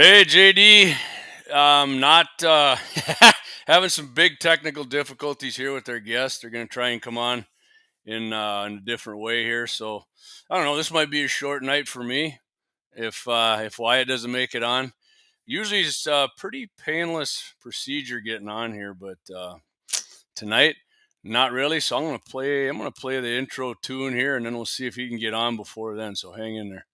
Hey JD, not having some big technical difficulties here with their guests. They're going to try and come on in a different way here. So I don't know. This might be a short night for me if Wyatt doesn't make it on. Usually it's a pretty painless procedure getting on here, but tonight not really. So I'm gonna play the intro tune here, and then we'll see if he can get on before then. So hang in there.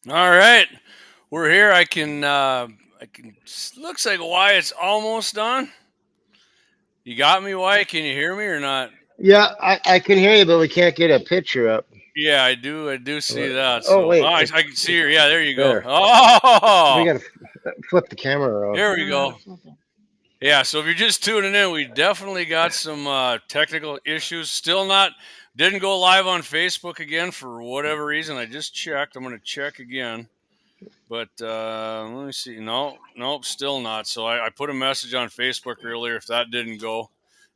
All right, we're here. I can. Looks like Wyatt's almost done. You got me, Wyatt? Can you hear me or not? Yeah, I can hear you, but we can't get a picture up. Yeah, I do. I do see that. Oh, So, wait. I can see her. Yeah, there you go. There. Oh, We got to flip the camera around. here we go. Yeah. So if you're just tuning in, we definitely got some technical issues. Still not. Didn't go live on Facebook again for whatever reason. I just checked. I'm going to check again. But let me see. Nope, still not. So I put a message on Facebook earlier. If that didn't go,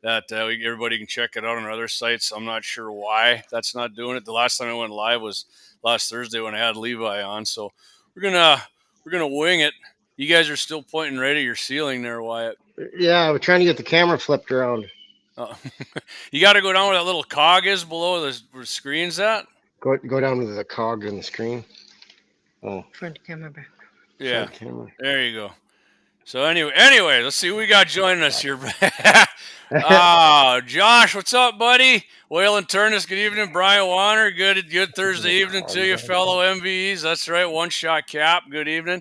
that everybody can check it out on our other sites. I'm not sure why that's not doing it. The last time I went live was last Thursday when I had Levi on. So we're gonna wing it. You guys are still pointing right at your ceiling there, Wyatt. Yeah, we're trying to get the camera flipped around. You got to go down where that little cog is below where the screen's at. Go down to the cog in the screen. Oh, front camera back. Yeah, camera. There you go. So anyway, let's see who we got joining us here. Josh, what's up, buddy? Waylon Turnus, good evening. Brian Warner, good Thursday evening to you, fellow MVEs. That's right, One Shot Cap. Good evening.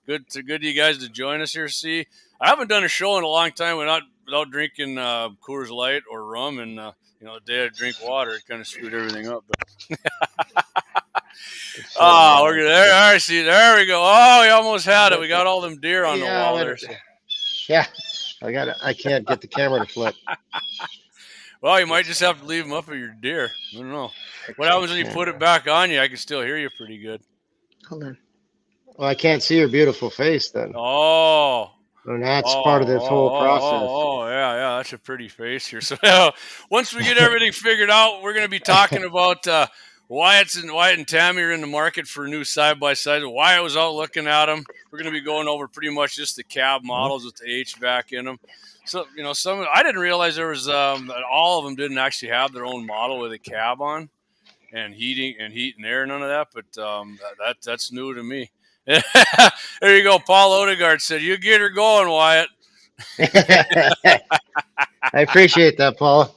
Good you guys to join us here. See, I haven't done a show in a long time without drinking Coors Light or rum, and the day I drink water, it kind of screwed everything up. But we're good. There, all right, see, there we go. Oh, we almost had it. We got all them deer on the wall there. Yeah, I can't get the camera to flip. Well, you might just have to leave them up at your deer. I don't know. What happens when you put it back on you? I can still hear you pretty good. Hold on. Well, I can't see your beautiful face then. Oh. And that's part of this whole process. Yeah, that's a pretty face here. So once we get everything figured out, we're going to be talking about Wyatt and Tammy are in the market for new side-by-sides. Wyatt was out looking at them. We're going to be going over pretty much just the cab models with the HVAC in them. So, I didn't realize there was all of them didn't actually have their own model with a cab on and heat and air, none of that. But that's new to me. There you go. Paul Odegaard said, "You get her going, Wyatt." I appreciate that, Paul.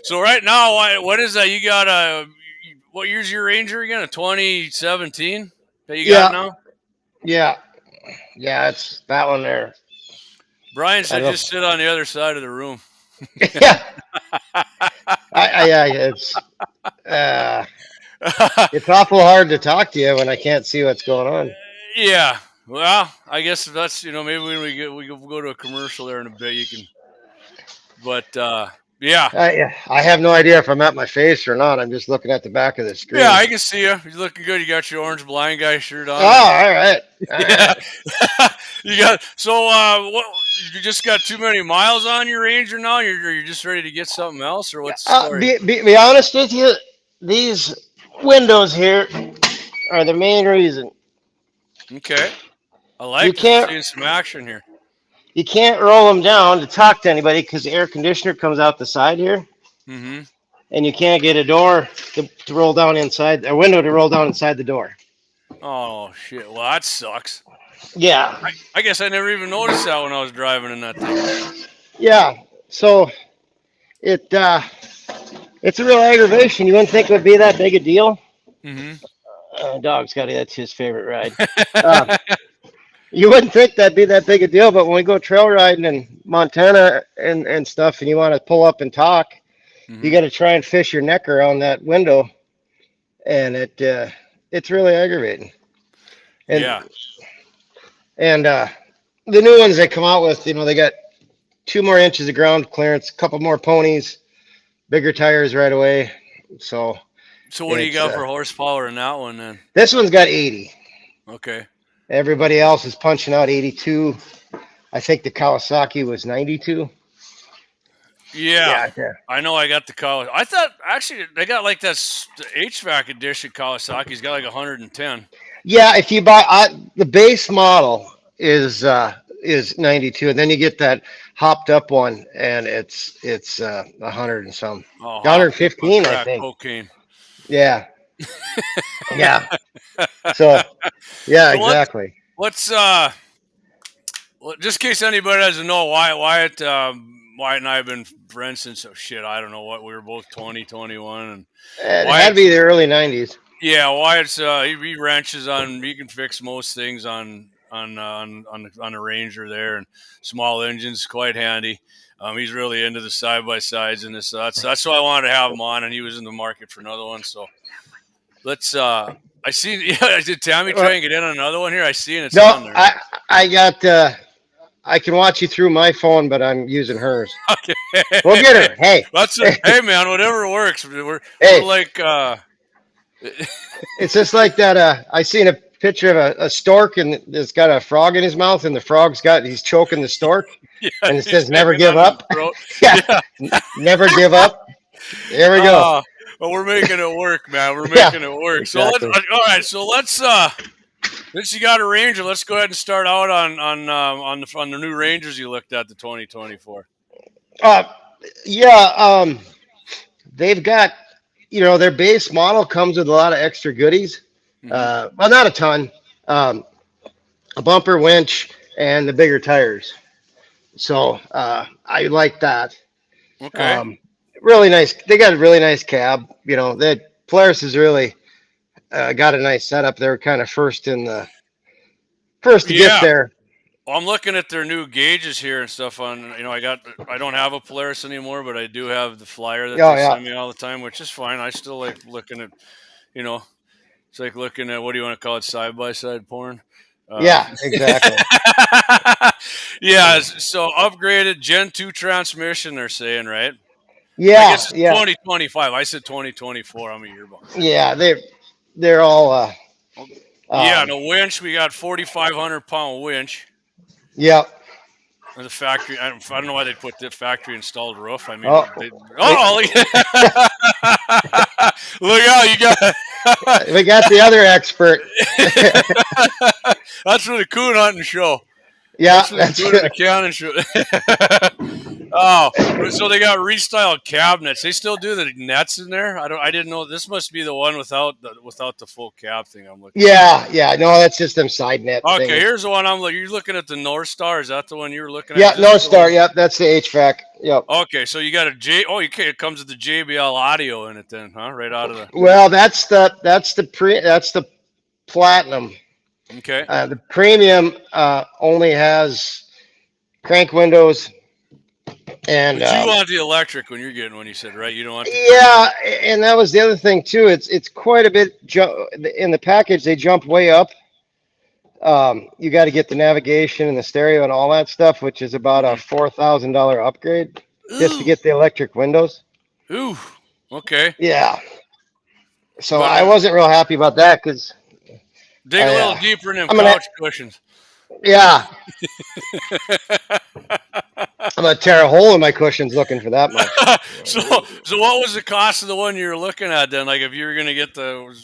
So right now, Wyatt, what is that? You got what year's your Ranger again? A 2017 that you got now? Yeah, it's that one there. Brian said, "Just sit on the other side of the room." Yeah, it's awful hard to talk to you when I can't see what's going on. Yeah, well, I guess that's maybe when we go to a commercial there in a bit, you can. But yeah, I have no idea if I'm at my face or not. I'm just looking at the back of the screen. Yeah, I can see you. You're looking good. You got your orange blind guy shirt on. Oh, all right. Yeah. You got what? You just got too many miles on your Ranger now. You're just ready to get something else, or what's the story? Be honest with you, these windows here are the main reason. Okay, I like seeing some action here. You can't roll them down to talk to anybody because the air conditioner comes out the side here. Mm-hmm. and you can't get a door to roll down inside, a window to roll down inside the door. Oh shit! Well, that sucks. Yeah, I guess I never even noticed that when I was driving in that thing. yeah. So it's a real aggravation. You wouldn't think it would be that big a deal. Mm-hmm. Dog's got it. That's his favorite ride. Uh, you wouldn't think that'd be that big a deal, but when we go trail riding in Montana and stuff, and you want to pull up and talk, you got to try and fish your neck around that window, and it's really aggravating. And, yeah. And the new ones they come out with, they got 2 more inches of ground clearance, a couple more ponies, bigger tires right away. So what do you got for horsepower in that one then? This one's got 80. Okay. Everybody else is punching out 82. I think the Kawasaki was 92. Yeah. I know I got the Kawasaki. I thought actually they got like that HVAC edition Kawasaki's got like 110. Yeah, if you buy the base model is 92, and then you get that hopped up one, and it's 100 and some, 115, I think. Cocaine. Yeah. Yeah. So, yeah, so exactly. What's just in case anybody doesn't know, Wyatt and I have been friends since I don't know what, we were both 20, 21, and it had to be the early 90s. Yeah, Wyatt's he ranches on. He can fix most things on a Ranger there, and small engines, quite handy. He's really into the side by sides and this. That's why I wanted to have him on, and he was in the market for another one. So let's. I see. Yeah, did Tammy try and get in on another one here? I see, and it's on there. I got. I can watch you through my phone, but I'm using hers. Okay, we'll get her. Hey, hey man, whatever works. We're like. It's just like that. I seen a picture of a stork, and it's got a frog in his mouth, and the frog's he's choking the stork, and it says "Never give up." Yeah, never give up. There we go. Well, we're making it work, man. We're making it work. Exactly. So let's since you got a Ranger, let's go ahead and start out on the new Rangers you looked at, the 2024. Yeah. They've got. Their base model comes with a lot of extra goodies. Well, not a ton. A bumper, winch, and the bigger tires. So I like that. Okay. Really nice. They got a really nice cab. That Polaris has really got a nice setup. They're kind of first to get there. Well, I'm looking at their new gauges here and stuff on, I don't have a Polaris anymore, but I do have the Flyer that they send me all the time, which is fine. I still like looking at, it's like looking at, what do you want to call it? Side-by-side porn. Yeah, exactly. Yeah. So upgraded Gen 2 transmission, they're saying, right? Yeah. I guess it's 2025. I said 2024. I'm a year behind. Yeah. They're all, yeah. And a winch, we got 4,500 pound winch. Yep. The factory. I don't know why they put the factory installed roof. I mean, look out! You got. We got the other expert. That's for the coon hunting show. Yeah, that's the cannon show. Oh, so they got restyled cabinets. They still do the nets in there. I didn't know. This must be the one without the full cab thing. I'm looking. Yeah. No, that's just them side net. Okay, things. Here's the one I'm looking. You're looking at the North Star. Is that the one you were looking at? Yeah, North Star. Yep, that's the HVAC. Yep. Okay, so you got a J. Oh, it comes with the JBL audio in it then, huh? Right out of the. Well, that's the platinum. Okay. The premium only has crank windows. And but you want the electric when you're getting one, you said, right? You don't want. Yeah, and that was the other thing too. It's quite a bit in the package. They jump way up. You got to get the navigation and the stereo and all that stuff, which is about a $4,000 upgrade just to get the electric windows. Ooh. Okay. Yeah. So I wasn't real happy about that because. Dig a little deeper in them couch cushions. Yeah. I'm gonna tear a hole in my cushions looking for that much. So what was the cost of the one you were looking at then? Like if you were gonna get the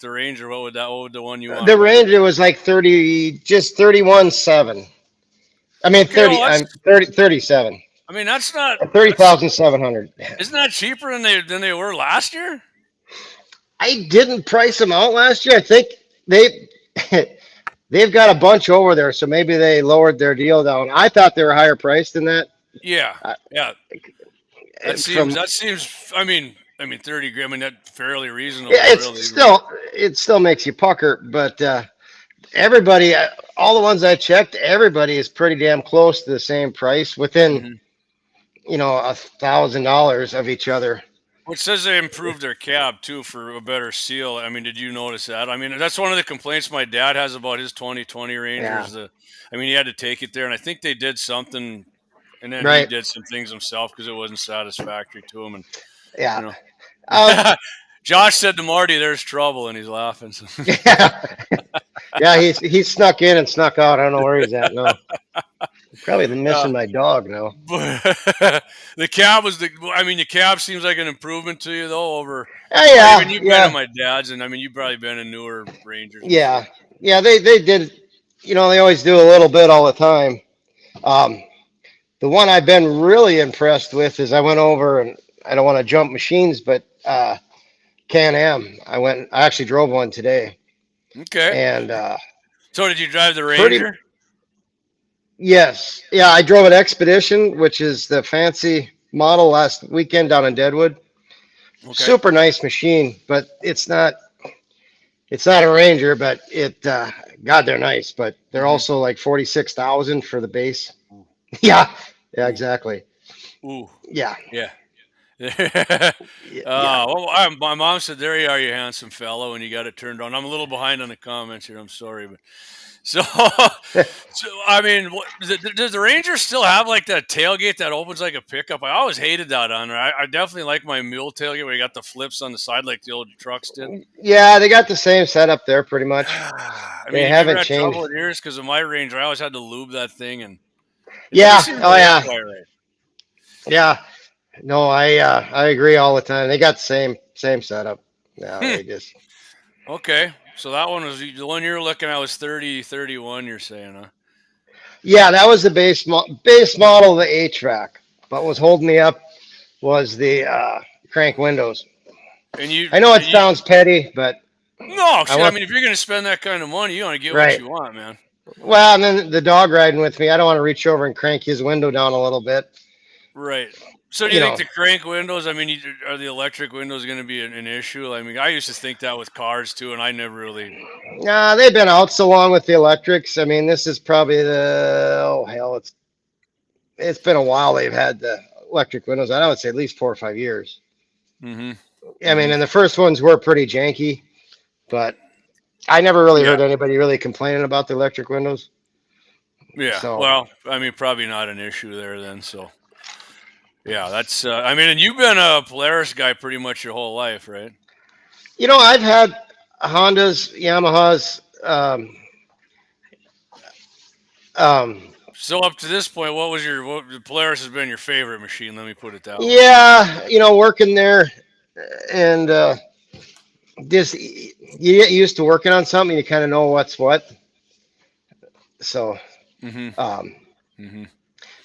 Ranger, what would the one you want? The Ranger was like 31.7. I mean 37. I mean, that's not 30,700. Isn't that cheaper than they were last year? I didn't price them out last year. I think they they've got a bunch over there, so maybe they lowered their deal down. I thought they were higher priced than that. Yeah, yeah. From That seems. I mean, 30 grand. I mean, that's fairly reasonable, yeah, really. it still makes you pucker, but everybody, all the ones I checked, everybody is pretty damn close to the same price, within Mm-hmm. $1,000 of each other. Well, it says they improved their cab too for a better seal. I mean, did you notice that? I mean, that's one of the complaints my dad has about his 2020 Ranger. Yeah, He had to take it there, and I think they did something, and then he right. did some things himself because it wasn't satisfactory to him. And Yeah. you Um, know, Josh said to Marty, "There's trouble," and he's laughing. yeah. Yeah, he snuck in and snuck out. I don't know where he's at now. Probably Uh, missing my dog now. the cab was the. I mean, the cab seems like an improvement to you though. Over, Yeah, even you've been in yeah, my dad's, and I mean, you've probably been in newer Rangers yeah, before. yeah. They did. They always do a little bit all the time. Um, the one I've been really impressed with is I went over, and I don't want to jump machines, but Can-Am. I actually drove one today, Okay. and So did you drive the pretty. Ranger? Yes, yeah. I drove an Expedition, which is the fancy model, last weekend down in Deadwood. Okay. Super nice machine, but it's not a Ranger, but God, they're nice, but they're Mm-hmm. also like 46,000 for the base. Ooh. Yeah, yeah, Ooh. exactly. Ooh. Yeah, Yeah. yeah. Well, my mom said, "There you are, you handsome fellow," and you got it turned on. I'm a little behind on the comments here. I'm sorry, but so, so I mean, does the Ranger still have like that tailgate that opens like a pickup? I always hated that on there. I definitely like my mule tailgate where you got the flips on the side like the old trucks did. Yeah, they got the same setup there pretty much. I They mean, have you ever haven't had trouble changed. with yours? Because of my Ranger, I always had to lube that thing, and it didn't Yeah, seem to oh work yeah, quite right. yeah. No, I agree all the time. They got the same setup. Yeah, Hmm. they just. Okay, so that one was the one you're looking at was 3031. You're saying, huh? Yeah, that was the base model of the HVAC. But what was holding me up was the crank windows. And you, I know it and you, sounds petty, but no I shit. I want mean, if you're gonna spend that kind of money, you want to get what right. you want, man. Well, and then the dog riding with me, I don't want to reach over and crank his window down a little bit. Right. So do You you think know, the crank windows? I mean, are the electric windows going to be an issue? I mean, I used to think that with cars too, and I never really. nah, they've been out so long with the electrics. I mean, this is probably oh hell, it's been a while they've had the electric windows. I would say at least 4 or 5 years. Mm-hmm. I mean, Mm-hmm. and the first ones were pretty janky, but I never really Yeah. heard anybody really complaining about the electric windows. Yeah. So, Well, I mean, probably not an issue there then. So yeah, that's. I mean, and you've been a Polaris guy pretty much your whole life, right? I've had Hondas, Yamahas. Um, So up to this point, what Polaris has been your favorite machine? Let me put it that way. yeah, working there, and just you get used to working on something, you kind of know what's what. So Mm-hmm. um, Mm-hmm.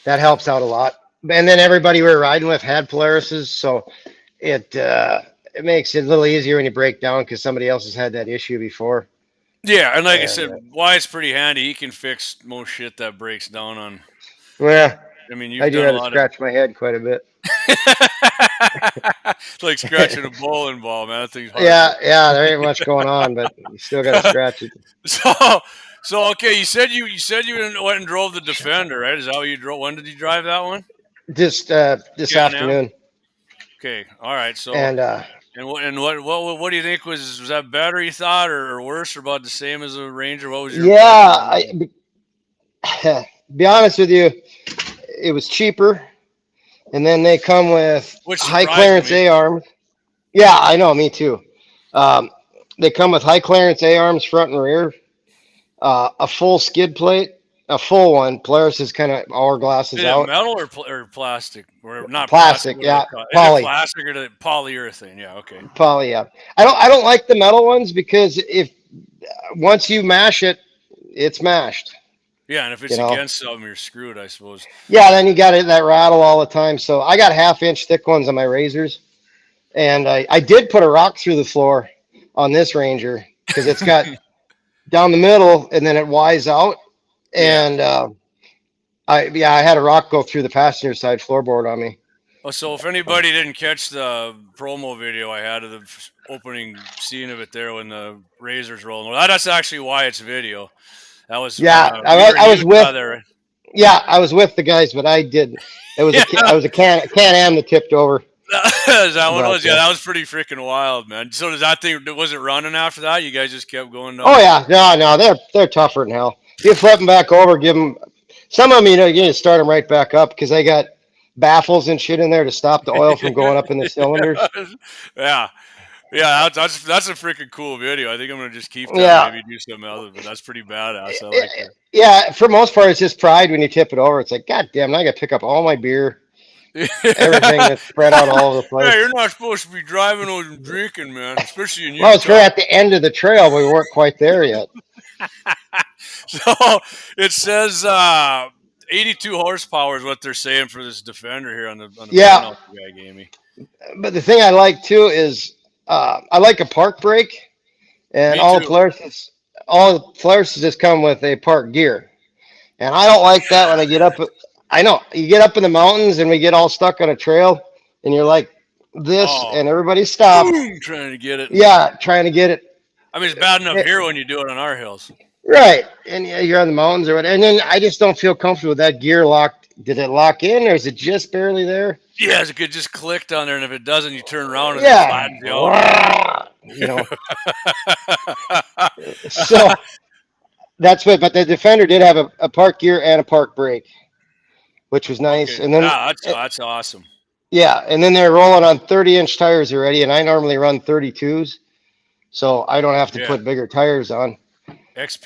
that helps out a lot. And then everybody we were riding with had Polarises, so it makes it a little easier when you break down because somebody else has had that issue before. Yeah, and like I And said, Wyatt's pretty handy. He can fix most shit that breaks down on. yeah, I mean, I you've do done a have to lot of. scratch my head quite a bit. It's like scratching a bowling ball, man. That thing's hard. Yeah, there ain't much going on, but you still got to scratch it. So, so okay. You went and drove the Defender, right? Is that what you drove? When did you drive that one? Just this Can-Am. afternoon, Okay, all right. So, and what do you think was that better? You thought, or worse, or about the same as a Ranger? What was your yeah, impression? be honest with you, it was cheaper, and then they come with Which high surprised clearance me. A arms. Yeah, I know, me too. Um, they come with high clearance A arms front and rear, a full skid plate, a full one. Polaris is kind of hourglass is Is it out. metal or plastic? Or not plastic? Plastic, What do they yeah, call it? Is it poly, plastic or polyurethane? Yeah. Okay. poly. Yeah, I don't like the metal ones because if once you mash it, it's mashed. Yeah, and if You it's know. against something, you're screwed, I suppose. Yeah, then you got it that rattle all the time. So I got 1/2 inch thick ones on my razors, and I did put a rock through the floor on this Ranger because it's got down the middle and then it wise out, Yeah. and I had a rock go through the passenger side floorboard on me. Oh, so if anybody didn't catch the promo video I had of the opening scene of it there when the razors rolling, well, that's actually Wyatt's video. That was when Yeah, we were in I was with Utah there. yeah I was with the guys, but I did. It was Yeah, I was a Can-Am that tipped over. that one But was. Yeah, that was pretty freaking wild, man. So does that thing, was it running after that? You guys just kept going down? oh yeah, no, they're tougher than hell. You flip them back over, give them some of them. You need to start them right back up because they got baffles and shit in there to stop the oil from going up in the cylinders. Yeah. Yeah, that's a freaking cool video. I think I'm gonna just keep that and Yeah, maybe do something else, but that's pretty badass. I like it. yeah. For most part, it's just pride when you tip it over. It's like, God damn, I got to pick up all my beer, everything that's spread out all over the place. Yeah, you're not supposed to be driving and drinking, man, especially in Well, it's Utah. right at the end of the trail, but we weren't quite there yet. So it says 82 horsepower is what they're saying for this Defender here on the Yeah, printout the guy gave me. but the thing I like too is I like a park brake, and Me too. all the Polaris just come with a park gear, and I don't like that when I get up. I know you get up in the mountains and we get all stuck on a trail, and you're like this, Oh, and everybody stopped. boom, trying to get it. Yeah, trying to get it. I mean, it's bad enough Eh, here when you do it on our hills. right, and yeah, you're on the mountains or whatever, and then I just don't feel comfortable with that gear locked. Did it lock in, or is it just barely there? Yeah, it could just click down there, and if it doesn't, you turn around and it Yeah, flattens you out. you know. So that's what. But the Defender did have a park gear and a park brake, which was nice. Okay, And then yeah, that's awesome. yeah, and then they're rolling on 30-inch tires already, and I normally run 32s, so I don't have to Yeah, put bigger tires on.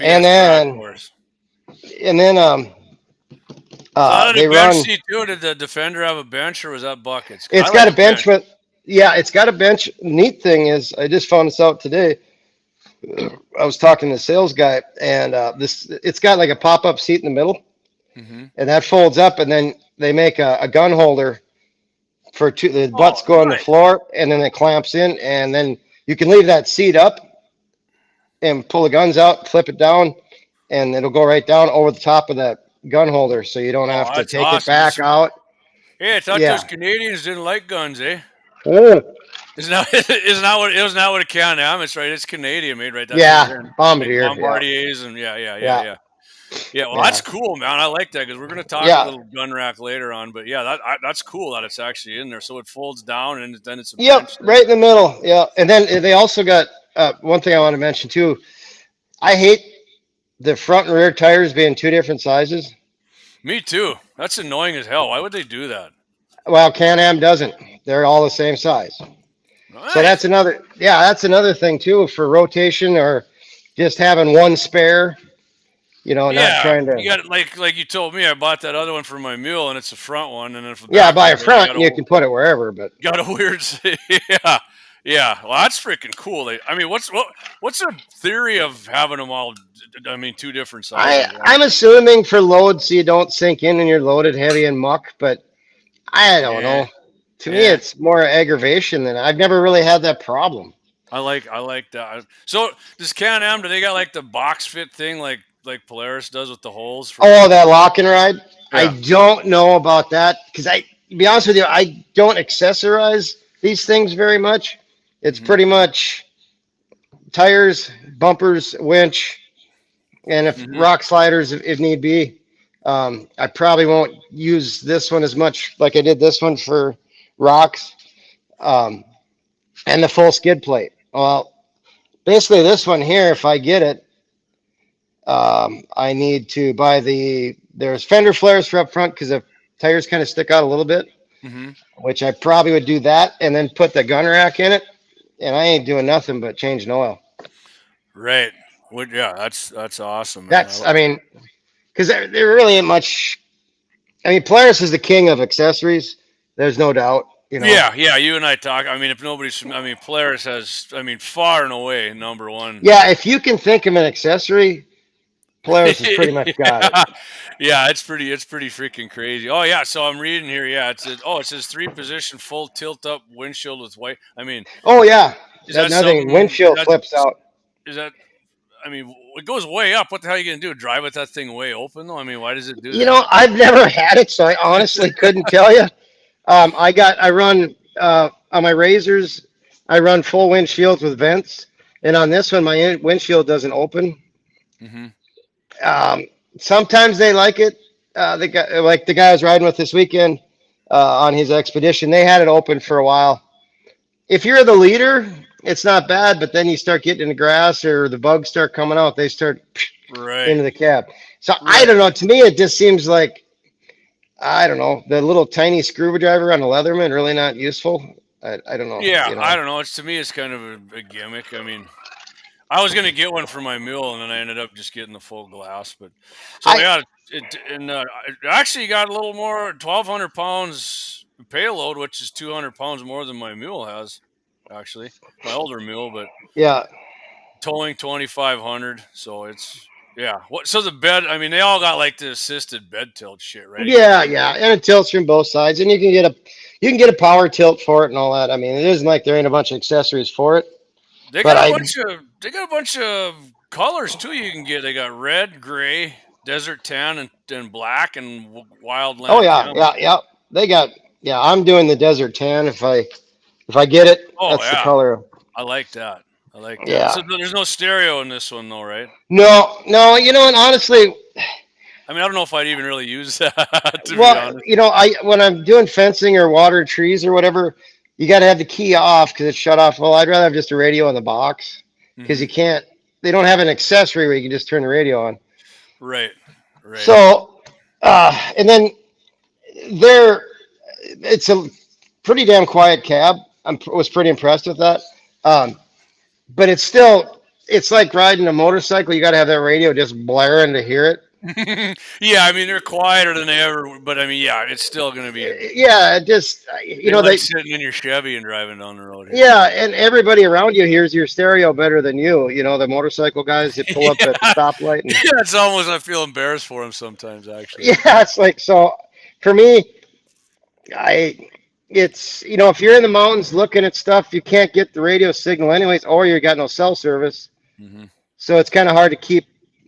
And XPS track then course. and then So how did they the bench run. seat do? Did the Defender have a bench or was that buckets? I It's like got a a bench. bench, but yeah, it's got a bench. Neat thing is, I just found this out today. I was talking to the sales guy, and it's got like a pop-up seat in the middle, Mm-hmm. and that folds up, and then they make a gun holder for two. The butts Oh, go on the nice. floor, and then it clamps in, and then you can leave that seat up and pull the guns out, flip it down, and it'll go right down over the top of that gun holder, so you don't Oh, have to that's take it awesome. back out. Hey, I thought Yeah. those Canadians didn't like guns, eh? Oh, Isn't that isn't that what a Can-Am? It's right. It's Canadian made, right? That's what yeah, we're hearing. Like Bombardier. Yeah, Bombardiers and yeah. yeah, Yeah, well, that's yeah, cool, man. I like that because we're gonna talk a yeah. little gun rack later on. But yeah, that's cool that it's actually in there. So it folds down and then it's a Yep, bench there. right in the middle. Yeah, and then they also got one thing I want to mention too. I hate the front and rear tires being two different sizes. Me too. That's annoying as hell. Why would they do that? Well, Can-Am doesn't. They're all the same size. So Nice. that's another thing too for rotation or just having one spare. Not Yeah, trying to. you got like you told me. I bought that other one for my mule, and it's the front one, and then for the Yeah, back by one, a front you can put it wherever, but got a weird. Yeah, yeah. Well, that's freaking cool. I mean, what's the theory of having them all? I mean, two different sizes. I'm assuming for load so you don't sink in and you're loaded heavy and muck, but I don't Yeah, know. To me, yeah. it's more aggravation than I've never really had that problem. I like that. So does Can-Am? Do they got like the box fit thing like Polaris does with the holes? Oh, that lock and ride. I Yeah. don't know about that because to be honest with you, I don't accessorize these things very much. It's Mm-hmm. pretty much tires, bumpers, winch, and if Mm-hmm. rock sliders if need be. I probably won't use this one as much like I did this one for rocks, um, and the full skid plate. Well, basically this one here, if I get it, I need to buy there's fender flares for up front because the tires kind of stick out a little bit, Mm-hmm. which I probably would do that and then put the gun rack in it. And I ain't doing nothing but changing oil. Right. Yeah, that's awesome, man. I mean, because there really ain't much. I mean, Polaris is the king of accessories. There's no doubt. Yeah. You and I talk. I mean, if nobody's, I mean, Polaris has, I mean, far and away number one. Yeah, if you can think of an accessory, Polaris has pretty much got it. Yeah, it's pretty freaking crazy. Oh yeah, so I'm reading here. Yeah, it says 3-position full tilt up windshield with white. I mean, Oh yeah, is that nothing. something? Windshield flips out. Is that? I mean, it goes way up. What the hell are you gonna do? Drive with that thing way open though? I mean, why does it do that? You know, I've never had it, so I honestly couldn't tell you. I run on my Razors. I run full windshields with vents, and on this one, my windshield doesn't open. Mm-hmm. Sometimes they like it. The guy I was riding with this weekend on his expedition, they had it open for a while. If you're the leader, it's not bad, but then you start getting in the grass or the bugs start coming out, they start into the cab. So I don't know. To me, it just seems like, I don't know, the little tiny screwdriver on the Leatherman really not useful. I don't know. Yeah, you know. I don't know. To me, it's kind of a gimmick. I mean, I was gonna get one for my mule, and then I ended up just getting the full glass. But so it actually got a little more, 1,200 pounds payload, which is 200 pounds more than my mule has. Actually, my older mule, but yeah, towing 2,500. So it's So the bed, I mean, they all got like the assisted bed tilt shit, right? Yeah, and it tilts from both sides, and you can get a power tilt for it and all that. I mean, it isn't like there ain't a bunch of accessories for it. They got a bunch of colors too. You can get. They got red, gray, desert tan, and black, and wildland. Oh yeah. They got. Yeah, I'm doing the desert tan. If I get it, that's the color. I like that. Yeah. So there's no stereo in this one though, right? No. You know, and honestly, I mean, I don't know if I'd even really use that. Be honest. You know, when I'm doing fencing or water trees or whatever, you got to have the key off because it's shut off. Well, I'd rather have just a radio in the box because you can't. They don't have an accessory where you can just turn the radio on. Right. So, and then it's a pretty damn quiet cab. I was pretty impressed with that. But it's like riding a motorcycle. You got to have that radio just blaring to hear it. Yeah, I mean, they're quieter than they ever, but I mean, yeah, it's still going to be. Yeah, just, they sitting in your Chevy and driving down the road here. Yeah, and everybody around you hears your stereo better than you. You know, the motorcycle guys that pull up at the stoplight. And, yeah, it's almost, I feel embarrassed for them sometimes, actually. Yeah, it's like, so for me, it's, you know, if you're in the mountains looking at stuff, you can't get the radio signal anyways, or you got no cell service. Mm-hmm. So it's kind of hard to keep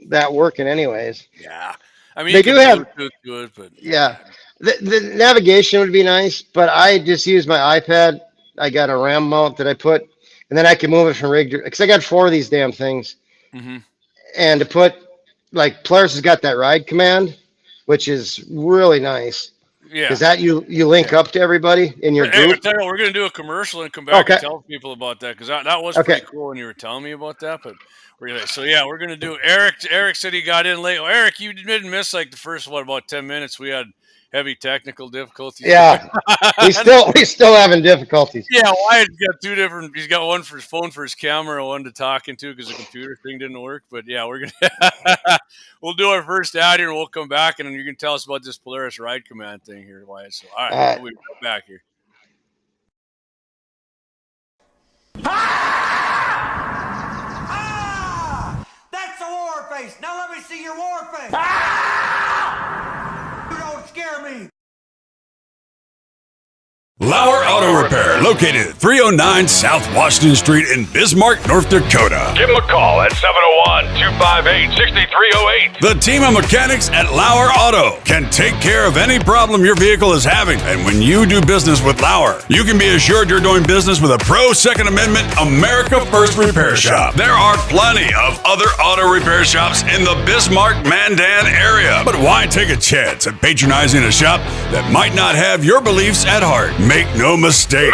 that working anyways. Yeah. I mean, they do have good, but yeah. The navigation would be nice, but I just use my iPad. I got a RAM mount that I put, and then I can move it from rig to, because I got 4 of these damn things. Mm-hmm. And to put, like, Polaris has got that ride command, which is really nice. Yeah. Is that you link up to everybody in your group? We're going to do a commercial and come back and tell people about that, because that was pretty cool when you were telling me about that. But we're going to do Eric said he got in late. Oh, Eric, you didn't miss like the first about 10 minutes. We had heavy technical difficulties. Yeah. we still having difficulties. Yeah, Wyatt's got 2 different. He's got one for his phone for his camera, one to talk into because the computer thing didn't work. But yeah, we'll do our first ad here and we'll come back and you can tell us about this Polaris ride command thing here, Wyatt. So all right, we'll be back here. That's a war face. Now let me see your war face. You don't scare me. Lauer Auto Repair, located at 309 South Washington Street in Bismarck, North Dakota. Give them a call at 701-258-6308. The team of mechanics at Lauer Auto can take care of any problem your vehicle is having. And when you do business with Lauer, you can be assured you're doing business with a pro Second Amendment America First repair shop. There are plenty of other auto repair shops in the Bismarck-Mandan area. But why take a chance at patronizing a shop that might not have your beliefs at heart? Make no mistake.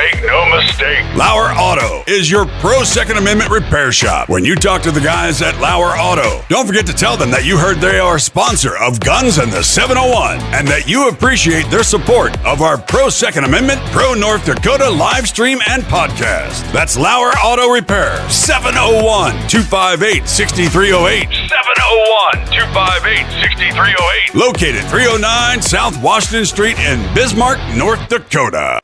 Lauer Auto is your pro Second Amendment repair shop. When you talk to the guys at Lauer Auto, don't forget to tell them that you heard they are a sponsor of Guns and the 701 and that you appreciate their support of our pro Second Amendment, pro North Dakota live stream and podcast. That's Lauer Auto Repair, 701-258-6308. 701 701-258-6308. Located 309 South Washington Street in Bismarck, North Dakota.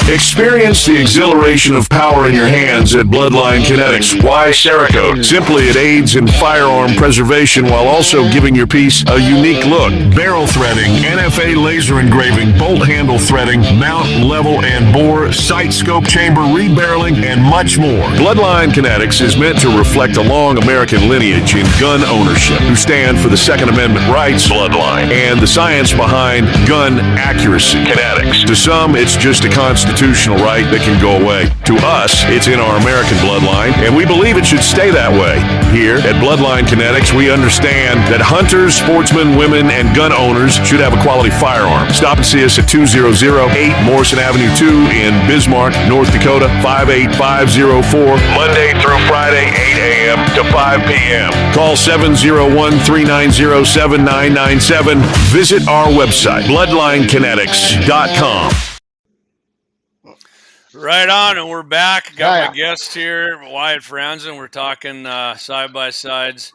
Experience the exhilaration of power in your hands at Bloodline Kinetics. Why Cerakote? Simply, it aids in firearm preservation while also giving your piece a unique look. Barrel threading, NFA laser engraving, bolt handle threading, mount, level, and bore, sight scope chamber, rebarreling, and much more. Bloodline Kinetics is meant to reflect a long American lineage in gun ownership, who stand for the Second Amendment rights, Bloodline, and the science behind gun accuracy. Kinetics. To some, it's just a constitutional right that can go away. To us, it's in our American bloodline, and we believe it should stay that way. Here at Bloodline Kinetics, we understand that hunters, sportsmen, women, and gun owners should have a quality firearm. Stop and see us at 2008 Morrison Avenue 2 in Bismarck, North Dakota, 58504, Monday through Friday, 8 a.m. to 5 p.m. Call 701-390-7997. Visit our website, bloodlinekinetics.com. Right on, and we're back. Got my guest here, Wyatt Franzen. We're talking side-by-sides.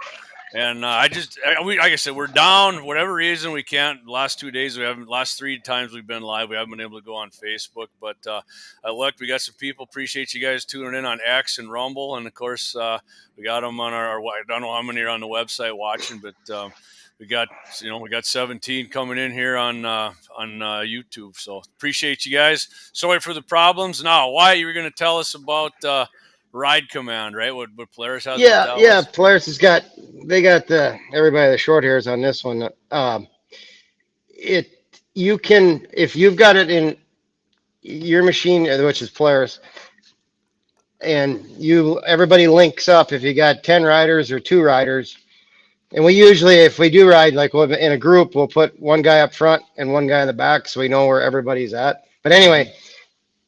And like I said, we're down. Whatever reason, we can't. Last 2 days, last 3 times we've been live, we haven't been able to go on Facebook. But I looked, we got some people. Appreciate you guys tuning in on X and Rumble. And, of course, we got them on our I don't know how many are on the website watching, but we got 17 coming in here on YouTube. So appreciate you guys. Sorry for the problems. Now, Wyatt, you were going to tell us about Ride Command, right? What Polaris has? Yeah. Polaris has got everybody the short hairs on this one. You can, if you've got it in your machine, which is Polaris, and everybody links up. If you got 10 riders or 2 riders. And we usually, if we do ride, like in a group, we'll put one guy up front and one guy in the back so we know where everybody's at. But anyway,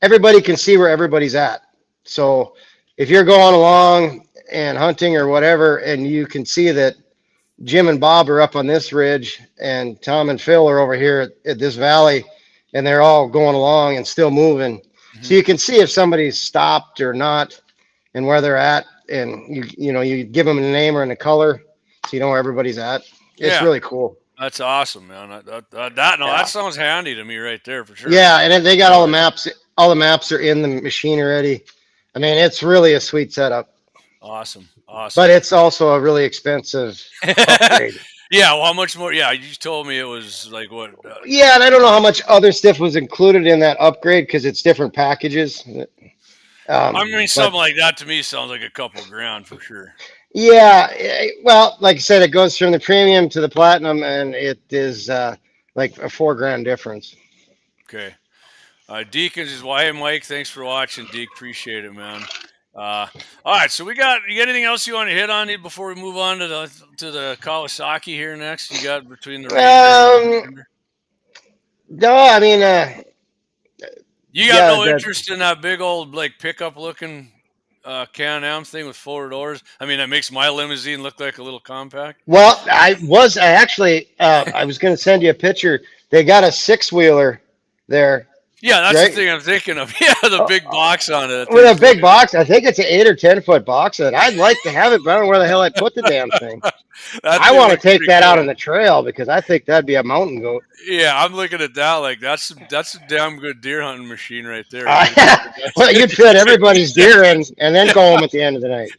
everybody can see where everybody's at. So if you're going along and hunting or whatever, and you can see that Jim and Bob are up on this ridge and Tom and Phil are over here at this valley, and they're all going along and still moving. Mm-hmm. So you can see if somebody's stopped or not and where they're at. And you give them a name or a color, so you know where everybody's at. It's really cool. That's awesome, man. That sounds handy to me right there for sure. Yeah, and they got all the maps. All the maps are in the machine already. I mean, it's really a sweet setup. Awesome. But it's also a really expensive upgrade. Yeah, well, how much more? Yeah, you told me it was like what? Yeah, and I don't know how much other stuff was included in that upgrade because it's different packages. Something like that to me sounds like a couple grand for sure. Yeah, well, like I said, it goes from the premium to the platinum, and it is like a $4,000 difference. Okay. Deacons is why. Hey, Mike, thanks for watching, Deke. Appreciate it, man. All right, so you got anything else you want to hit on before we move on to the Kawasaki here next? You got between the Ranger no, I mean, you got no interest in that big old like pickup looking Can-Am thing with 4 doors. I mean, that makes my limousine look like a little compact. Well, I was going to send you a picture. They got a 6-wheeler there. Yeah, that's right? The thing I'm thinking of. Yeah, the big box on it. With a big box. I think it's an 8 or 10 foot box. And I'd like to have it, but I don't know where the hell I put the damn thing. I want to take that out on the trail because I think that'd be a mountain goat. Yeah, I'm looking at that like that's a damn good deer hunting machine right there. Well, you'd fit everybody's deer in and then go home at the end of the night.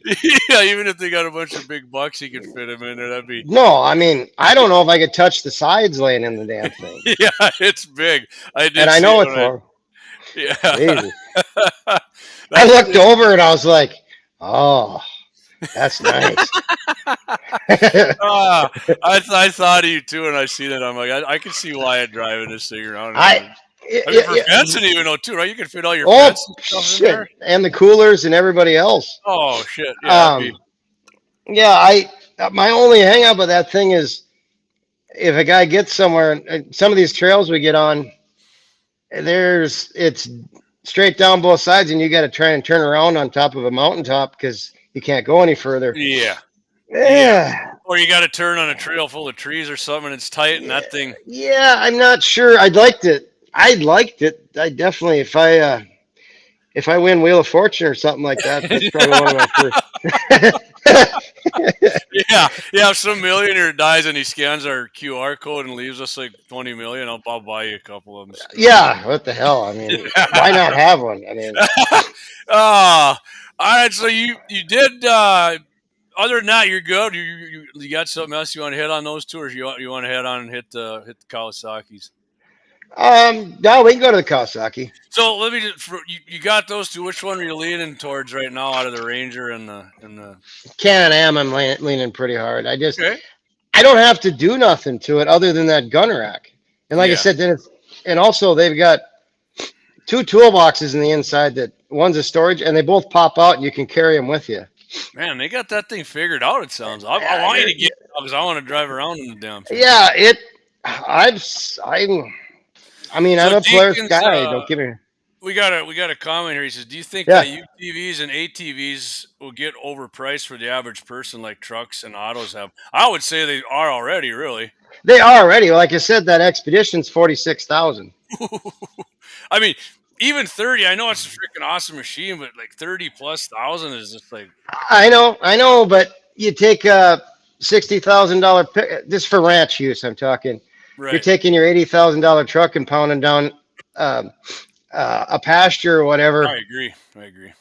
Yeah, even if they got a bunch of big bucks, you could fit them in there. That'd be. No, I mean, I don't know if I could touch the sides laying in the damn thing. Yeah, it's big. I know it's for. Yeah. I looked over and I was like, oh. That's nice. I thought of you too, and I see that. I'm like, I can see Wyatt driving this thing around. For fencing, even though too, right? You can fit all your fence and stuff shit. in there, and the coolers and everybody else. Oh shit! Yeah. My only hang up with that thing is if a guy gets somewhere. Some of these trails we get on, it's straight down both sides, and you got to try and turn around on top of a mountaintop because you can't go any further. Yeah. Or you got to turn on a trail full of trees or something, and it's tight, and that thing. Yeah, I'm not sure. I liked it. I definitely, if I win Wheel of Fortune or something like that, that's probably one of my first. If some millionaire dies and he scans our QR code and leaves us like 20 million, I'll buy you a couple of them. Yeah, what the hell? I mean, why not have one? I mean, all right. So you did. Other than that, you're good. You got something else you want to hit on those two, or you want to head on and hit the Kawasaki's? no, we can go to the Kawasaki. So let me just. You got those two. Which one are you leaning towards right now, out of the Ranger and the Can-Am? I'm leaning pretty hard. I Okay. don't have to do nothing to it other than that gun rack. And like I said, then and also they've got 2 toolboxes in the inside. That one's a storage, and they both pop out, and you can carry them with you. Man, they got that thing figured out. It sounds. I want you to get it because I want to drive around in the damn thing. Yeah, I'm a Polaris guy. Don't give me. We got a comment here. He says, "Do you think that UTVs and ATVs will get overpriced for the average person like trucks and autos have?" I would say they are already. Really, They are already. Like I said, that Expedition's $46,000. I mean, even 30. I know it's a freaking awesome machine, but like 30,000+ is just like. I know, but you take a $60,000 just for ranch use. I'm talking. Right. You're taking your $80,000 truck and pounding down a pasture or whatever. I agree.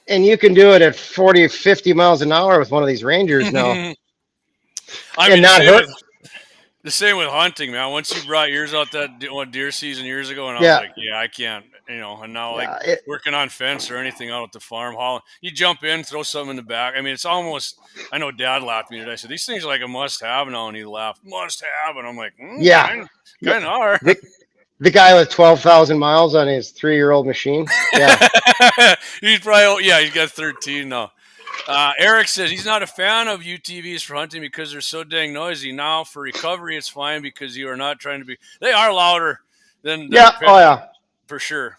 And you can do it at 40, 50 miles an hour with one of these Rangers now. Not hurt. The same with hunting, man. Once you brought yours out that deer season years ago, and I was like, I can't, and now working on fence or anything out at the farm hall, you jump in, throw something in the back. I mean, it's almost, I know Dad laughed at me today. I said, these things are like a must have now. And he laughed, must have. And I'm like, kind of are. The guy with 12,000 miles on his 3-year-old machine. Yeah. He's got 13 now. Eric says he's not a fan of UTVs for hunting because they're so dang noisy. Now for recovery, it's fine because you are not trying to be. They are louder than for sure.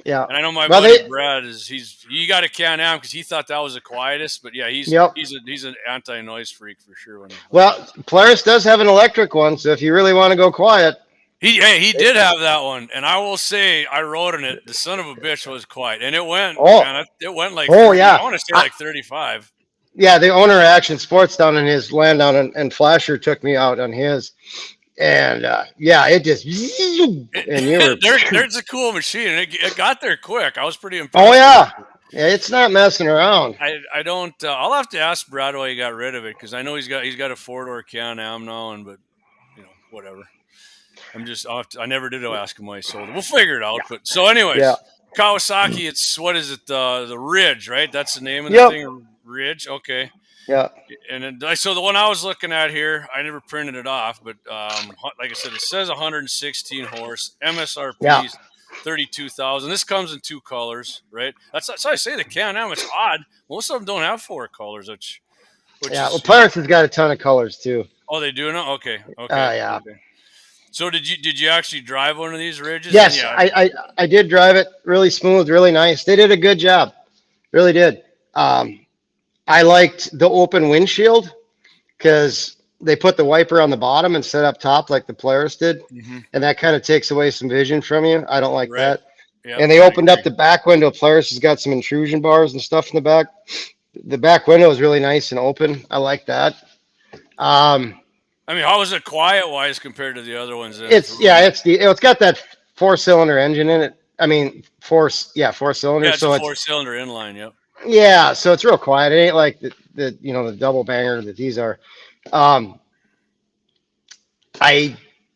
Yeah, and I know my buddy Brad he got a Can-Am because he thought that was the quietest. But yeah, he's an anti-noise freak for sure. Polaris does have an electric one, so if you really want to go quiet. He did have that one, and I will say I rode in it. The son of a bitch was quiet, and it went. It went like. I want to say like 35. Yeah, the owner of Action Sports down in his land down and Flasher took me out on his, and it just. And you were. There's a cool machine, and it got there quick. I was pretty impressed. Oh yeah, it's not messing around. I don't. I'll have to ask Brad why he got rid of it because I know he's got a 4-door Can-Am now, but whatever. I never did ask him why he sold it. We'll figure it out. Yeah. But so, anyways, Kawasaki. It's what is it? The Ridge, right? That's the name of the thing. Ridge. Okay. Yeah. And then, so the one I was looking at here, I never printed it off, but like I said, it says 116 horse, MSRP 32,000. This comes in 2 colors, right? That's I say the Can-Am. It's odd. Most of them don't have 4 colors, which Polaris has got a ton of colors too. Oh, they do now. Okay. Okay. So did you actually drive one of these Ridges? Yes, I did drive it. Really smooth, really nice. They did a good job. Really did. I liked the open windshield because they put the wiper on the bottom and set up top like the Polaris did. Mm-hmm. And that kind of takes away some vision from you. I don't like that. Yep, and they opened up the back window. Polaris has got some intrusion bars and stuff in the back. The back window is really nice and open. I like that. I mean, how was it quiet-wise compared to the other ones? It's got that 4-cylinder engine in it. I mean, 4-cylinder. Yeah, it's a 4-cylinder inline. Yep. Yeah, so it's real quiet. It ain't like the double banger that these are. I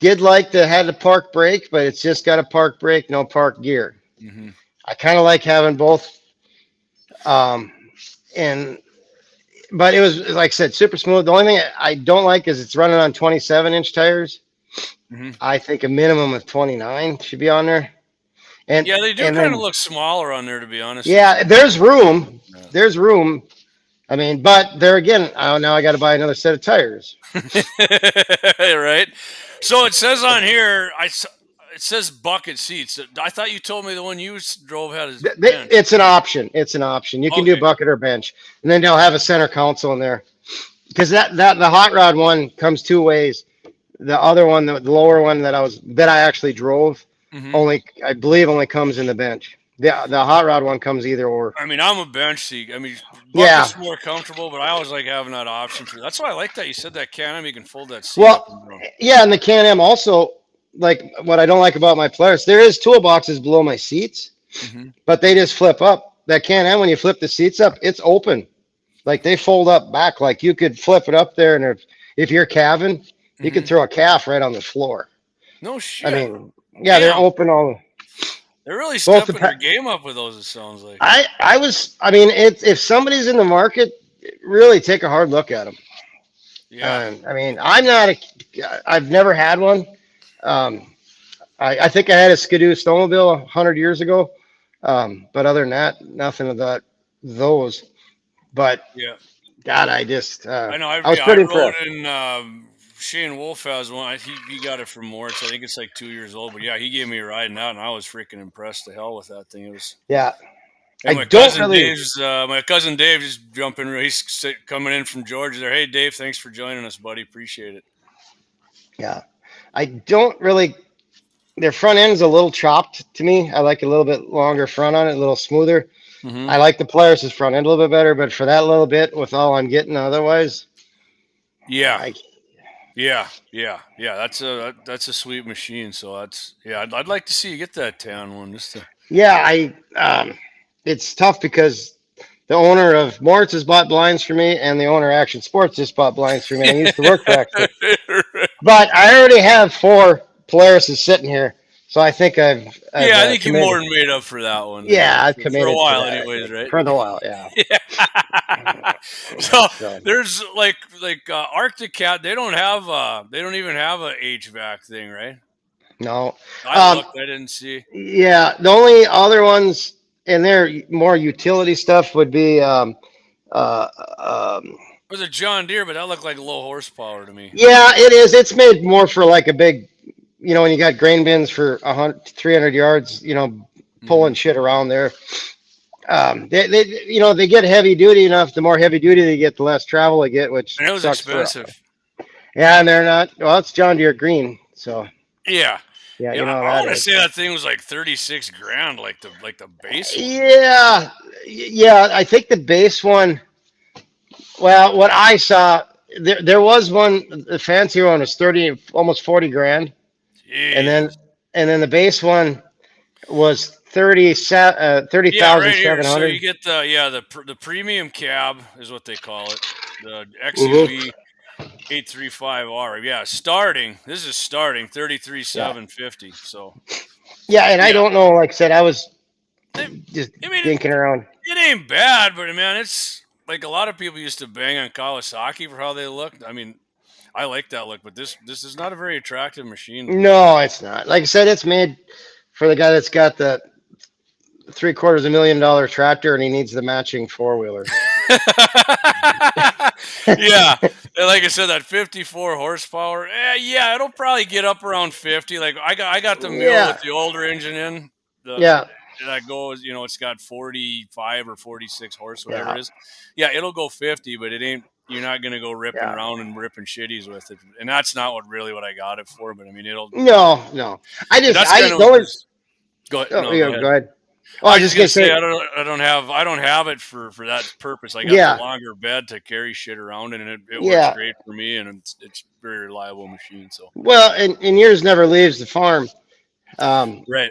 did like the had a park brake, but it's just got a park brake, no park gear. Mm-hmm. I kind of like having both. But it was, like I said, super smooth. The only thing I don't like is it's running on 27-inch tires. Mm-hmm. I think a minimum of 29 should be on there. And they do kind of look smaller on there, to be honest. Yeah, there's room. Yeah. There's room. I mean, but there again, now I got to buy another set of tires. Right. So it says on here, it says bucket seats. I thought you told me the one you drove had a bench. It's an option. You can do bucket or bench, and then they'll have a center console in there. Because the hot rod one comes 2 ways. The other one, the lower one that I actually drove, mm-hmm. I believe only comes in the bench. The hot rod one comes either or. I mean, I'm a bench seat. I mean, Yeah. bucket's more comfortable, but I always like having that option for. That's why I like that you said that Can-Am. You can fold that seat up and Well, down. yeah, and the Can-Am also, like what I don't like about my Polaris, there is toolboxes below my seats, but they just flip up. That Can-Am, when you flip the seats up, it's open. Like they fold up back. Like you could flip it up there, and if you're calving, you could throw a calf right on the floor. No shit. I mean, yeah, they're Damn. open all. They're really Both the stepping their game up with those. It sounds like. I mean, if somebody's in the market, really take a hard look at them. Yeah. I mean, I've never had one. I think I had a Skidoo snowmobile 100 years ago. But other than that, nothing of those. But Yeah. God, I just, I know. I was pretty impressed. rode in. Shane Wolf has one. He got it from Moritz. I think it's like 2 years old. But yeah, he gave me a ride in that, and I was freaking impressed to hell with that thing. It was. Yeah. And my cousin Dave just jumping. He's coming in from Georgia. There, hey Dave, thanks for joining us, buddy. Appreciate it. Yeah, I don't really. Their front end is a little chopped to me. I like a little bit longer front on it, a little smoother. I like the Polaris' front end a little bit better, but for that little bit, with all I'm getting otherwise, yeah. Yeah. That's a sweet machine. So I'd like to see you get that tan one just to. Yeah, it's tough because the owner of Moritz has bought blinds for me, and the owner of Action Sports just bought blinds for me. I used to work for Action, but I already have 4 Polarises sitting here, so I think I think you more than made up for that one. Yeah, I've committed for a while, to that, anyways, right? For the while, yeah. So there's like Arctic Cat. They don't even have a HVAC thing, right? No, I didn't see. Yeah, the only other ones, and they're more utility stuff, would be It was a John Deere, but that looked like low horsepower to me. Yeah, it is. It's made more for like a big, when you got grain bins for 300 yards, pulling shit around there. They get heavy duty enough. The more heavy duty they get, the less travel they get, which and it was sucks expensive. Yeah, and they're not. Well, it's John Deere green, so. Yeah. Yeah, I want to say that thing was like 36 grand, like the base one. Yeah. I think the base one. Well, what I saw, there was one. The fancy one was 30, almost 40 grand, Jeez. and then the base one was 30,700. Yeah, right here. So you get the premium cab is what they call it, the XUV 835R. Yeah, this is starting 33,750. So. Yeah, and I don't know. Like I said, I was just dinking around. It ain't bad, but man, it's like a lot of people used to bang on Kawasaki for how they looked. I mean, I like that look, but this is not a very attractive machine. No, it's not. Like I said, it's made for the guy that's got the $750,000 tractor and he needs the matching 4-wheeler. Yeah, and like I said, that 54 horsepower. Yeah, it'll probably get up around 50. Like I got the mule with the older engine in. That goes. It's got 45 or 46 horse, whatever it is. Yeah, it'll go 50, but it ain't. You're not gonna go ripping around and ripping shitties with it, and that's not what I got it for. But I mean, it'll. No. Go ahead. Go ahead. Oh, I was just gonna say I don't have it for that purpose. I got the longer bed to carry shit around, and it works great for me, and it's a very reliable machine. So and yours never leaves the farm. Right.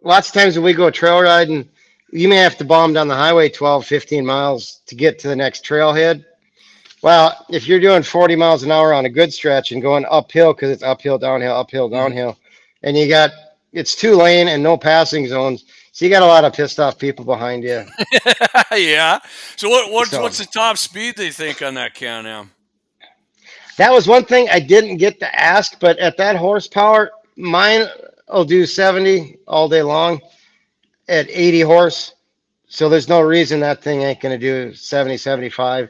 Lots of times when we go trail riding, you may have to bomb down the highway 12, 15 miles to get to the next trailhead. Well, if you're doing 40 miles an hour on a good stretch and going uphill, because it's uphill, downhill, and it's 2-lane and no passing zones. So you got a lot of pissed off people behind you. Yeah. So what's the top speed they think on that Can-Am? That was one thing I didn't get to ask, but at that horsepower, mine will do 70 all day long at 80 horse. So there's no reason that thing ain't going to do 70, 75.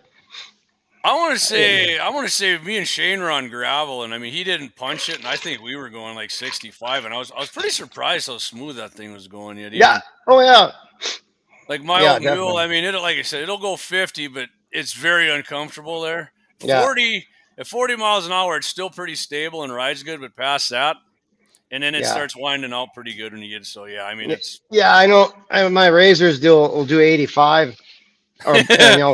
I want to say me and Shane were on gravel, and I mean he didn't punch it, and I think we were going like 65, and I was pretty surprised how smooth that thing was going. Oh yeah. Like my old mule, I mean like I said, it'll go 50, but it's very uncomfortable there. 40 at 40 miles an hour, it's still pretty stable and rides good, but past that, and then it starts winding out pretty good when you get it. So yeah, I mean it's I know my razors will do 85 or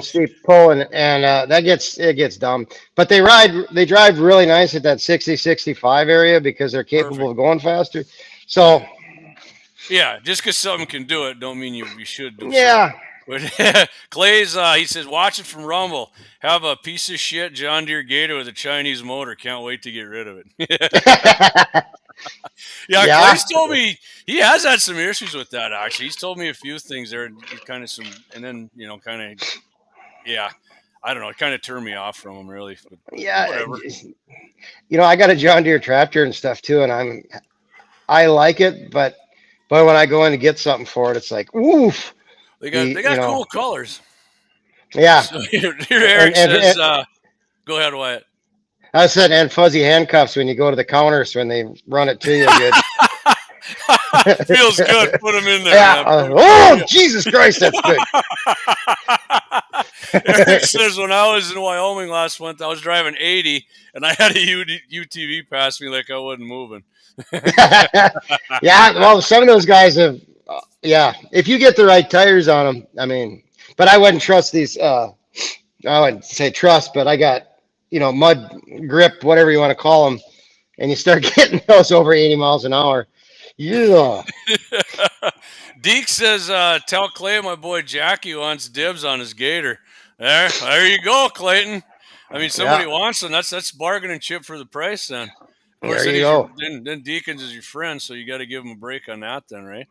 steep pull and that gets dumb. But they drive really nice at that 60-65 area because they're capable of going faster. So yeah, just because something can do it don't mean you should do yeah. But Clay's he says watch it from Rumble. Have a piece of shit John Deere Gator with a Chinese motor. Can't wait to get rid of it. Yeah, Clay's told me he has had some issues with that. Actually, he's told me a few things there, kind of some, and then I don't know, it kind of turned me off from him really. But whatever. I got a John Deere tractor and stuff too, and I like it, but when I go in to get something for it, it's like oof. They got cool colors. Yeah. So here Eric says, go ahead, Wyatt. I said, and fuzzy handcuffs when you go to the counters when they run it to you good. Feels good. Put them in there. Yeah. Jesus Christ, that's good. Eric says, when I was in Wyoming last month, I was driving 80, and I had a UTV pass me like I wasn't moving. Yeah, well, some of those guys have, if you get the right tires on them, I mean, but I wouldn't trust these, I wouldn't say trust, but I got, mud grip, whatever you want to call them, and you start getting those over 80 miles an hour. Yeah. Deke says, tell Clay my boy Jackie wants dibs on his Gator. There you go, Clayton. I mean, somebody wants them. That's bargaining chip for the price then. Of course, there you go. Then Deacons is your friend, so you got to give him a break on that then, right?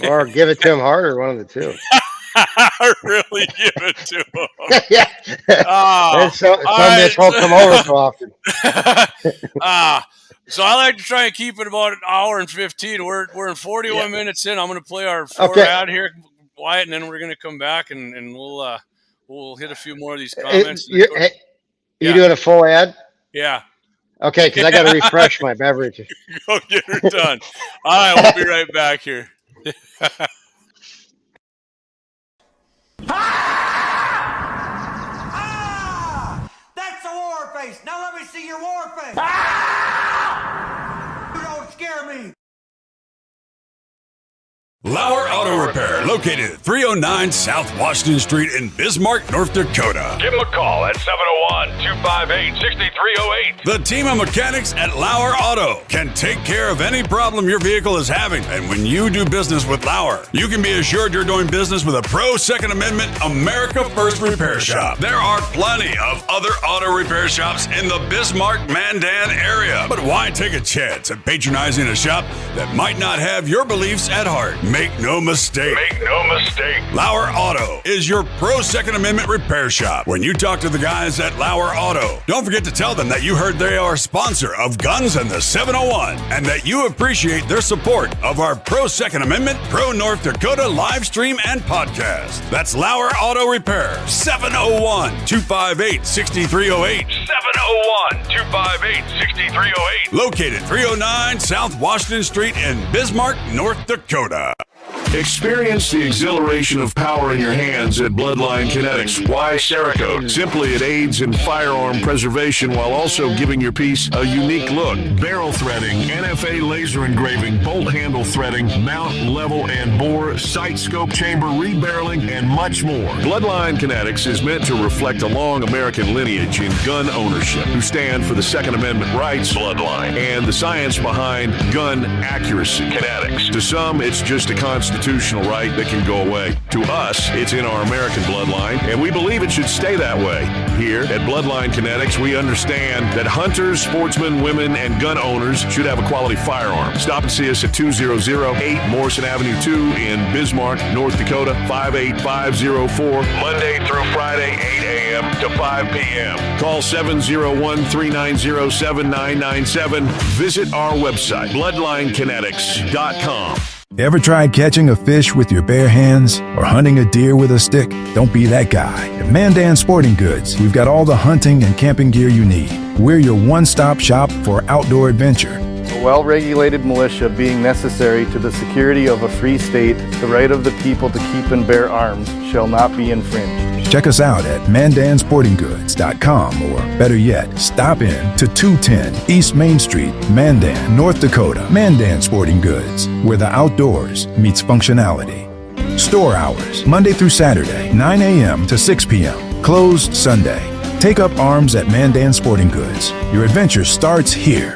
Or give it to him harder, one of the two. Really give it to him. Yeah. Some bitch won't come over so often. So I like to try and keep it about an hour and 15. We're in 41 minutes in. I'm going to play our ad here, Wyatt, and then we're going to come back and we'll hit a few more of these comments. You doing a full ad? Yeah. Okay, because I got to refresh my beverage. Go get her done. All right, we'll be right back here. That's a war face. Now let me see your war face. You don't scare me. Lauer Auto Repair, located at 309 South Washington Street in Bismarck, North Dakota. Give them a call at 701-258-6308. The team of mechanics at Lauer Auto can take care of any problem your vehicle is having. And when you do business with Lauer, you can be assured you're doing business with a pro Second Amendment America First repair shop. There are plenty of other auto repair shops in the Bismarck-Mandan area. But why take a chance at patronizing a shop that might not have your beliefs at heart? Make no mistake. Lauer Auto is your pro Second Amendment repair shop. When you talk to the guys at Lauer Auto, don't forget to tell them that you heard they are a sponsor of Guns and the 701 and that you appreciate their support of our pro Second Amendment, pro North Dakota live stream and podcast. That's Lauer Auto Repair, 701-258-6308. 701-258-6308. Located 309 South Washington Street in Bismarck, North Dakota. Experience the exhilaration of power in your hands at Bloodline Kinetics. Why Cerakote? Simply, it aids in firearm preservation while also giving your piece a unique look. Barrel threading, NFA laser engraving, bolt handle threading, mount, level, and bore, sight scope chamber, rebarreling, and much more. Bloodline Kinetics is meant to reflect a long American lineage in gun ownership, who stand for the Second Amendment rights, Bloodline, and the science behind gun accuracy. Kinetics. To some, it's just a constitutional right that can go away. To us, it's in our American bloodline, and we believe it should stay that way. Here at Bloodline Kinetics, we understand that hunters, sportsmen, women, and gun owners should have a quality firearm. Stop and see us at 2008 Morrison Avenue 2 in Bismarck, North Dakota, 58504, Monday through Friday, 8 a.m. to 5 p.m. Call 701-390-7997. Visit our website, bloodlinekinetics.com. Ever tried catching a fish with your bare hands or hunting a deer with a stick? Don't be that guy. At Mandan Sporting Goods, we've got all the hunting and camping gear you need. We're your one-stop shop for outdoor adventure. A well-regulated militia being necessary to the security of a free state, the right of the people to keep and bear arms shall not be infringed. Check us out at mandansportinggoods.com, or better yet, stop in to 210 East Main Street, Mandan, North Dakota. Mandan Sporting Goods, where the outdoors meets functionality. Store hours, Monday through Saturday, 9 a.m. to 6 p.m. Closed Sunday. Take up arms at Mandan Sporting Goods. Your adventure starts here.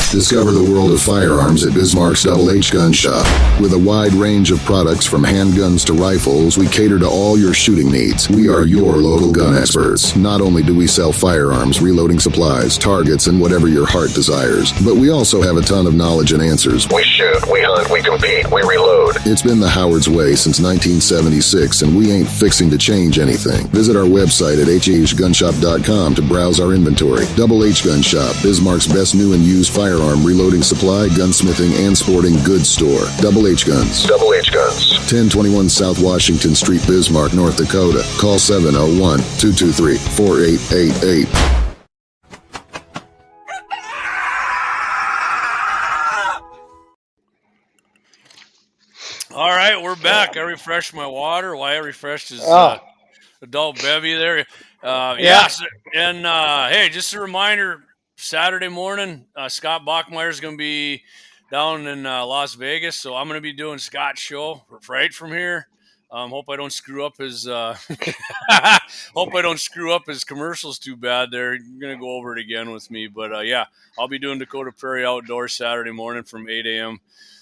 Discover the world of firearms at Bismarck's Double H Gun Shop. With a wide range of products from handguns to rifles, we cater to all your shooting needs. We are your local gun experts. Not only do we sell firearms, reloading supplies, targets, and whatever your heart desires, but we also have a ton of knowledge and answers. We shoot, we hunt, we compete, we reload. It's been the Howard's way since 1976, and we ain't fixing to change anything. Visit our website at hhgunshop.com to browse our inventory. Double H Gun Shop, Bismarck's best new and used firearm reloading supply, gunsmithing, and sporting goods store. Double H Guns. Double H Guns. 1021 South Washington Street, Bismarck, North Dakota. Call 701-223-4888. All right, we're back. I refreshed my water. Wyatt refreshed his adult bevy there. Yes. And hey, just a reminder, Saturday morning, Scott Bachmeyer is going to be down in Las Vegas, so I'm going to be doing Scott's show right from here. Hope I don't screw up his commercials too bad. You're going to go over it again with me, but yeah, I'll be doing Dakota Prairie Outdoors Saturday morning from 8 a.m.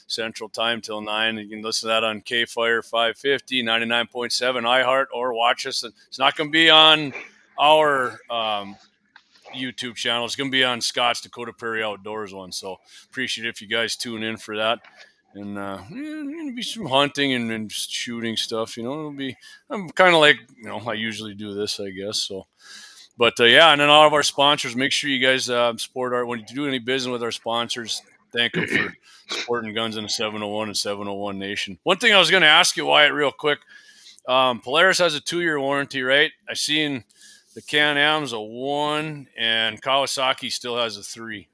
Central Time till 9. You can listen to that on KFYR 550, 99.7 iHeart, or watch us. It's not going to be on our YouTube channel. It's going to be on Scott's Dakota Prairie Outdoors one. So appreciate it if you guys tune in for that. And going to be some hunting and shooting stuff. I'm kind of like, I usually do this, I guess. So, but yeah, and then all of our sponsors, make sure you guys support when you do any business with our sponsors, thank them for supporting guns in the 701 and 701 Nation. One thing I was going to ask you, Wyatt, real quick. Polaris has a 2-year warranty, right? I seen the Can-Am's a 1, and Kawasaki still has a 3,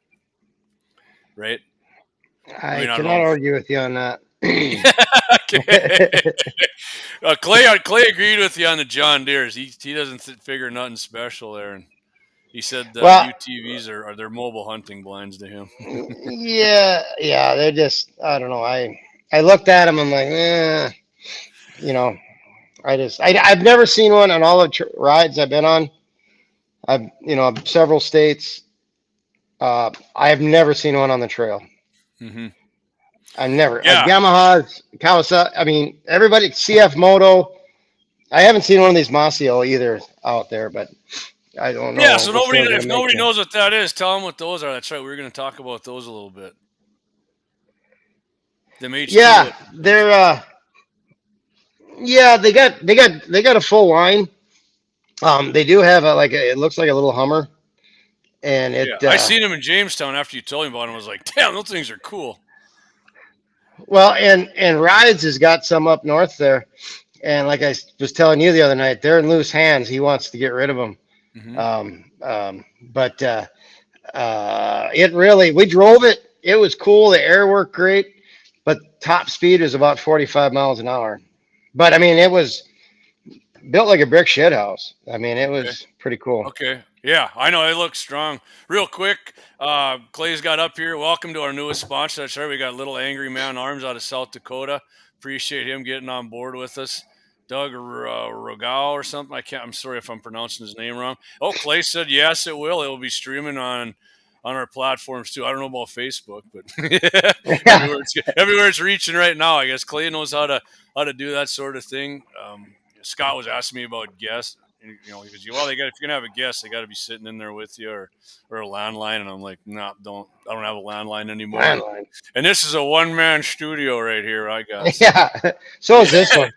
right? I cannot argue with you on that. Clay agreed with you on the John Deeres. He doesn't figure nothing special there, and he said UTVs are their mobile hunting blinds to him. yeah, they're just, I don't know. I looked at them. I'm like, I've never seen one on all the rides I've been on. Several states. I have never seen one on the trail. Mm-hmm. I've never. Yeah. Like Yamaha's, Kawasaki. I mean, everybody. CF Moto. I haven't seen one of these Masio either out there, but I don't know. Yeah. So if nobody knows what that is, tell them what those are. That's right. We were going to talk about those a little bit. Yeah, they're. Yeah, they got a full line. They do have it looks like a little Hummer, and I seen them in Jamestown after you told me about them. I was like, damn, those things are cool. Well, and Rides has got some up north there, and like I was telling you the other night, they're in loose hands. He wants to get rid of them. Mm-hmm. It really, we drove it. It was cool. The air worked great, but top speed is about 45 miles an hour. But I mean, it was built like a brick shed house. I mean, it was pretty cool. Okay. Yeah, I know. It looks strong. Real quick, Clay's got up here. Welcome to our newest sponsor. That's right. We got Little Angry Man Arms out of South Dakota. Appreciate him getting on board with us. Doug Rogao or something. I'm sorry if I'm pronouncing his name wrong. Oh, Clay said, yes, it will. It will be streaming on our platforms too. I don't know about Facebook, but everywhere it's reaching right now. I guess Clay knows how to do that sort of thing. Scott was asking me about guests. He goes, if you're gonna have a guest, they got to be sitting in there with you or a landline. And I'm like, no, I don't have a landline anymore. And this is a 1-man studio right here, I guess. Yeah. So is this one.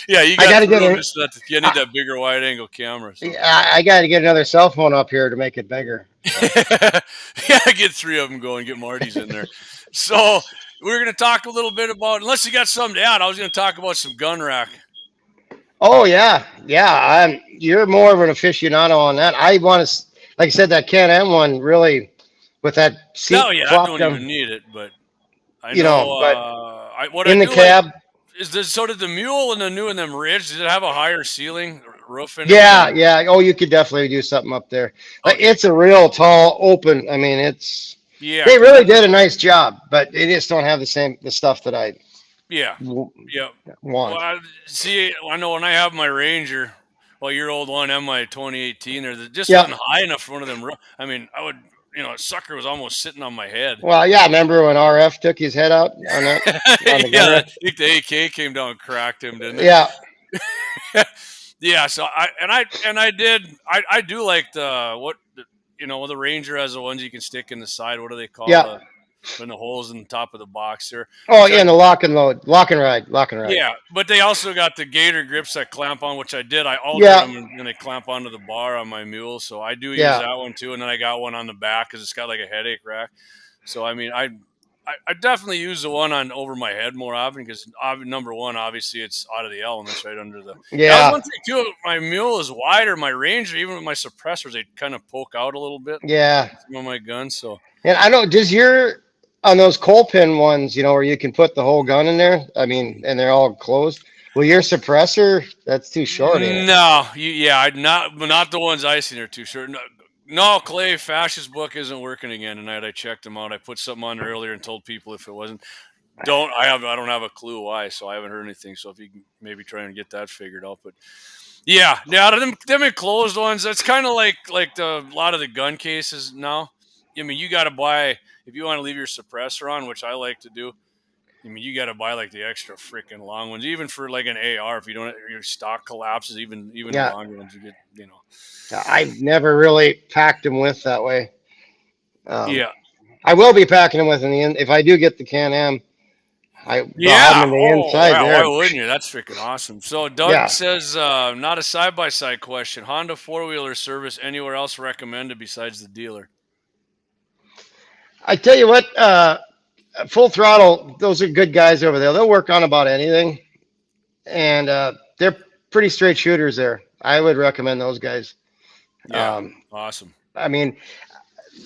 Yeah, you got to get you need that bigger wide angle camera. So. I got to get another cell phone up here to make it bigger. Yeah, get 3 of them going, get Marty's in there. So we're going to talk a little bit about, unless you got something to add, I was going to talk about some gun rack. Oh yeah. You're more of an aficionado on that. I want to, like I said, that Can-Am one really with that seat No, yeah, I flop don't down, even need it, but I you know. know, but What I in the do like cab. is this. So did the Mule and the new and them Ridge? Did it have a higher ceiling roof in it? Yeah, yeah. Oh, you could definitely do something up there. Like Okay. it's a real tall, open. I mean, it's Yeah, they 'cause really that's did a nice job, but they just don't have the stuff that I yeah, yeah. Well, want. I know when I have my Ranger, well, your old one and my 2018, there just Yeah. wasn't high enough for one of them. I mean, I would, a sucker was almost sitting on my head. Well, yeah. Remember when RF took his head out on that on the gun Yeah, I rack? think the AK came down and cracked him, didn't it? Yeah, Yeah. So I do like the Ranger has the ones you can stick in the side. What do they call yeah. when the holes in the top of the box there? Oh, Which yeah. And the lock and load, lock and ride, lock and ride. Yeah, but they also got the gator grips that clamp on, which I did. I altered Yeah. them and they clamp onto the bar on my Mule, so I do use Yeah. that one too. And then I got one on the back because it's got like a headache rack. So I mean, I definitely use the one on over my head more often because number one, obviously it's out of the elements right under the. That Yeah. was one thing too. My Mule is wider. My Ranger, even with my suppressors, they kind of poke out a little bit. Yeah. Some of my guns, so. And I know, does your on those coal pin ones, where you can put the whole gun in there? I mean, and they're all closed. Well, your suppressor, that's too short, ain't it? No, not the ones I seen are too short. No, Clay, Fascist-book isn't working again tonight. I checked them out. I put something on earlier and told people if it wasn't. I don't have a clue why, so I haven't heard anything. So if you can maybe try and get that figured out, but yeah, them enclosed ones. That's kind of like a lot of the gun cases now. I mean, you got to buy if you want to leave your suppressor on, which I like to do. I mean, you got to buy like the extra freaking long ones, even for like an AR. If you don't, your stock collapses. Even the longer ones you get, I've never really packed them with that way. Yeah. I will be packing them with in the end if I do get the Can-Am. Yeah. On the inside wow, there. why wouldn't you? That's freaking awesome. So Doug says, not a side-by-side question. Honda four-wheeler service anywhere else recommended besides the dealer? I tell you what, Full Throttle, those are good guys over there. They'll work on about anything, and they're pretty straight shooters there. I would recommend those guys. Yeah, awesome. I mean,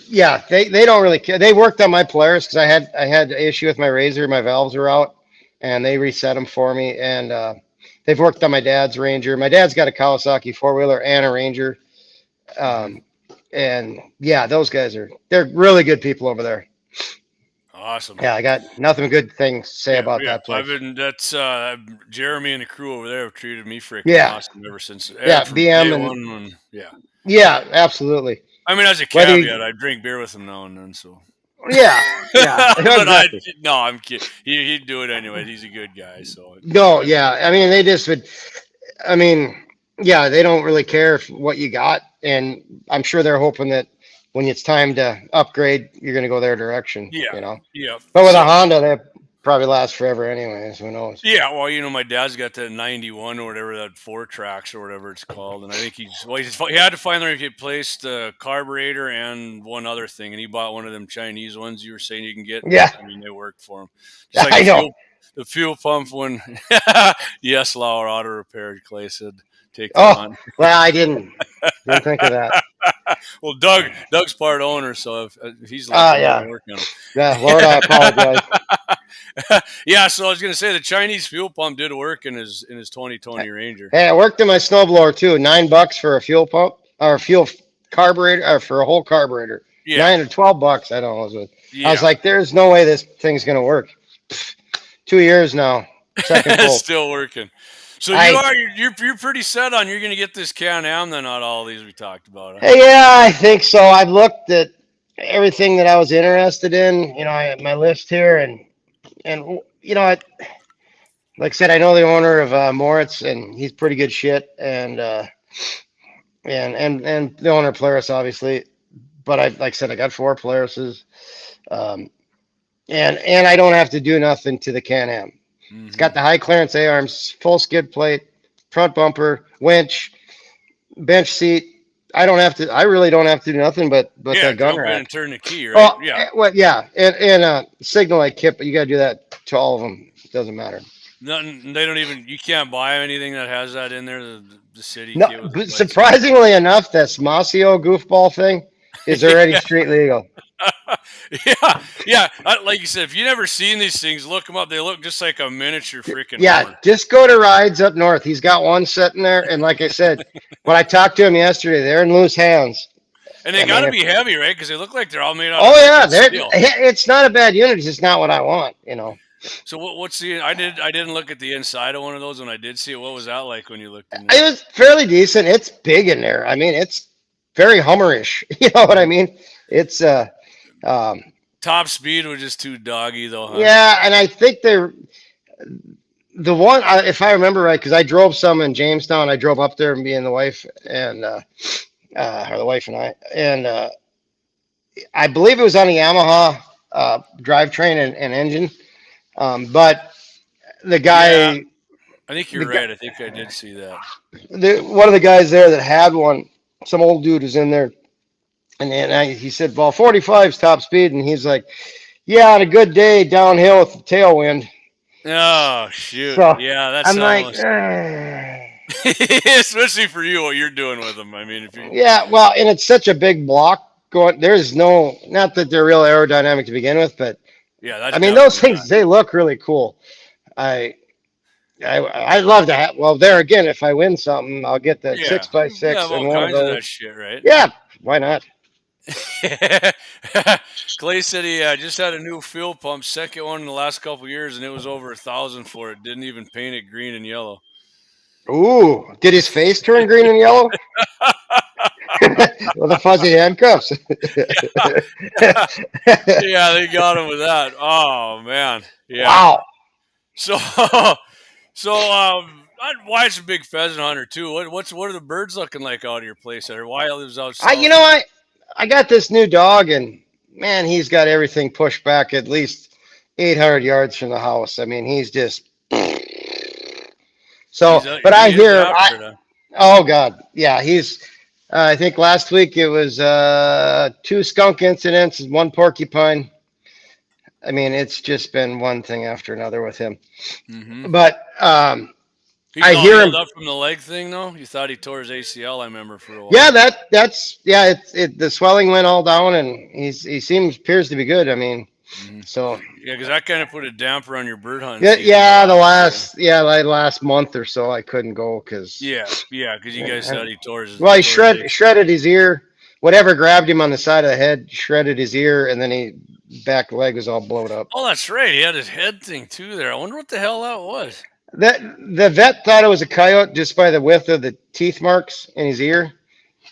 yeah, they don't really care. They worked on my Polaris because I had an issue with my Razor. My valves were out, and they reset them for me. And they've worked on my dad's Ranger. My dad's got a Kawasaki four-wheeler and a Ranger. And yeah, those guys they're really good people over there. Awesome. Yeah, I got nothing good things to say about that place. That's Jeremy and the crew over there have treated me freaking awesome ever since. From BM and yeah. Yeah, absolutely. I mean, as a caveat, I drink beer with him now and then, so. Yeah. But exactly. I'm kidding. He'd do it anyway. He's a good guy, so. No, yeah. I mean, they just would. I mean, yeah, they don't really care what you got, and I'm sure they're hoping that when it's time to upgrade, you're going to go their direction. Yeah. Yeah. But with a Honda, they probably last forever anyways. Who knows? Yeah. Well, my dad's got that 91 or whatever, that 4-Trax or whatever it's called. And I think he had to finally replace the carburetor and one other thing. And he bought one of them Chinese ones you were saying you can get. Yeah. I mean, they work for him. Like I know. The fuel pump one. Yes, Lauer Auto Repair, Clay said. Take on. Well, I didn't think of that. Well, Doug's part owner, so if he's working on it. Yeah, Lord, I apologize. Yeah, so I was gonna say the Chinese fuel pump did work in his 2020 Ranger. Hey, it worked in my snowblower too. $9 for a fuel pump or a fuel carburetor or for a whole carburetor. Yeah. $9 or $12. I don't know. I was like, there's no way this thing's gonna work. 2 years now. Second full. Still working. So you're pretty set on you're going to get this Can-Am then, not all these we talked about. Huh? Yeah, I think so. I've looked at everything that I was interested in. I have my list here, and like I said, I know the owner of Moritz, and he's pretty good shit, and the owner of Polaris, obviously. But like I said, I got 4 Polarises, and I don't have to do nothing to the Can-Am. It's got the high clearance A-arms, full skid plate, front bumper, winch, bench seat. I really don't have to do nothing but the gun rack. And turn the key, right? And signal light kit, but you got to do that to all of them. It doesn't matter. Nothing. They don't even. You can't buy anything that has that in there. The city. No, but surprisingly enough, that Smasio goofball thing is already street legal. Yeah. Like you said, if you never seen these things, look them up. They look just like a miniature freaking Yeah, Hummer. just go to rides up north. He's got one sitting there, and like I said, when I talked to him yesterday, they're in loose hands. And they I got to mean, be heavy, right? Because they look like they're all made out oh of yeah, freaking steel. it's not a bad unit. It's just not what I want, you know. So what's the? I didn't look at the inside of one of those when I did see it. What was that like when you looked in It there? was fairly decent. It's big in there. I mean, it's very Hummerish. You know what I mean? It's Top speed was just too doggy though, huh? yeah, and I think they're the one. If I remember right, because I drove some in Jamestown. I drove up there, me and the wife, and or the wife and I believe it was on the Yamaha drivetrain and engine. But the guy, Yeah, I think you're the guy, right. I think I did see that. one of the guys there that had one, some old dude was in there, and he said, "Well, 45's top speed," and he's like, "Yeah, on a good day downhill with the tailwind." Oh shoot! So Yeah, that's I'm like, almost. Especially for you, what you're doing with them. I mean, if you. yeah, well, and it's such a big block going. There's not that they're real aerodynamic to begin with, but Yeah, that's I mean, those definitely things they look really cool. I I'd love to have. Well, there again, if I win something, I'll get the yeah. 6x6 You have all and one of kinds of that those. shit, right? Yeah, why not? Clay said he just had a new fuel pump, second one in the last couple of years, and it was over 1,000 for it. Didn't even paint it green and yellow. Ooh, did his face turn green and yellow? With the fuzzy handcuffs. Yeah, they got him with that. Oh man, yeah. Wow. So, Wyatt's a big pheasant hunter too. What are the birds looking like out of your place there? Wyatt lives out south. I got this new dog, and man, he's got everything pushed back at least 800 yards from the house. I mean, he's just so. But I hear, oh God, yeah, he's. I think last week it was 2 skunk incidents and 1 porcupine. I mean, it's just been one thing after another with him. Mm-hmm. But he's I all hear healed him up from the leg thing, though. You thought he tore his ACL, I remember, for a while. Yeah, that's yeah. The swelling went all down, and he appears to be good. I mean, so yeah, because that kind of put a damper on your bird hunting. yeah, like last month or so, I couldn't go because yeah, because you guys said he tore his. Well, he shredded his ear. Whatever grabbed him on the side of the head shredded his ear, and then he back leg was all blown up. Oh, that's right. He had his head thing too there. I wonder what the hell that was. The vet thought it was a coyote just by the width of the teeth marks in his ear.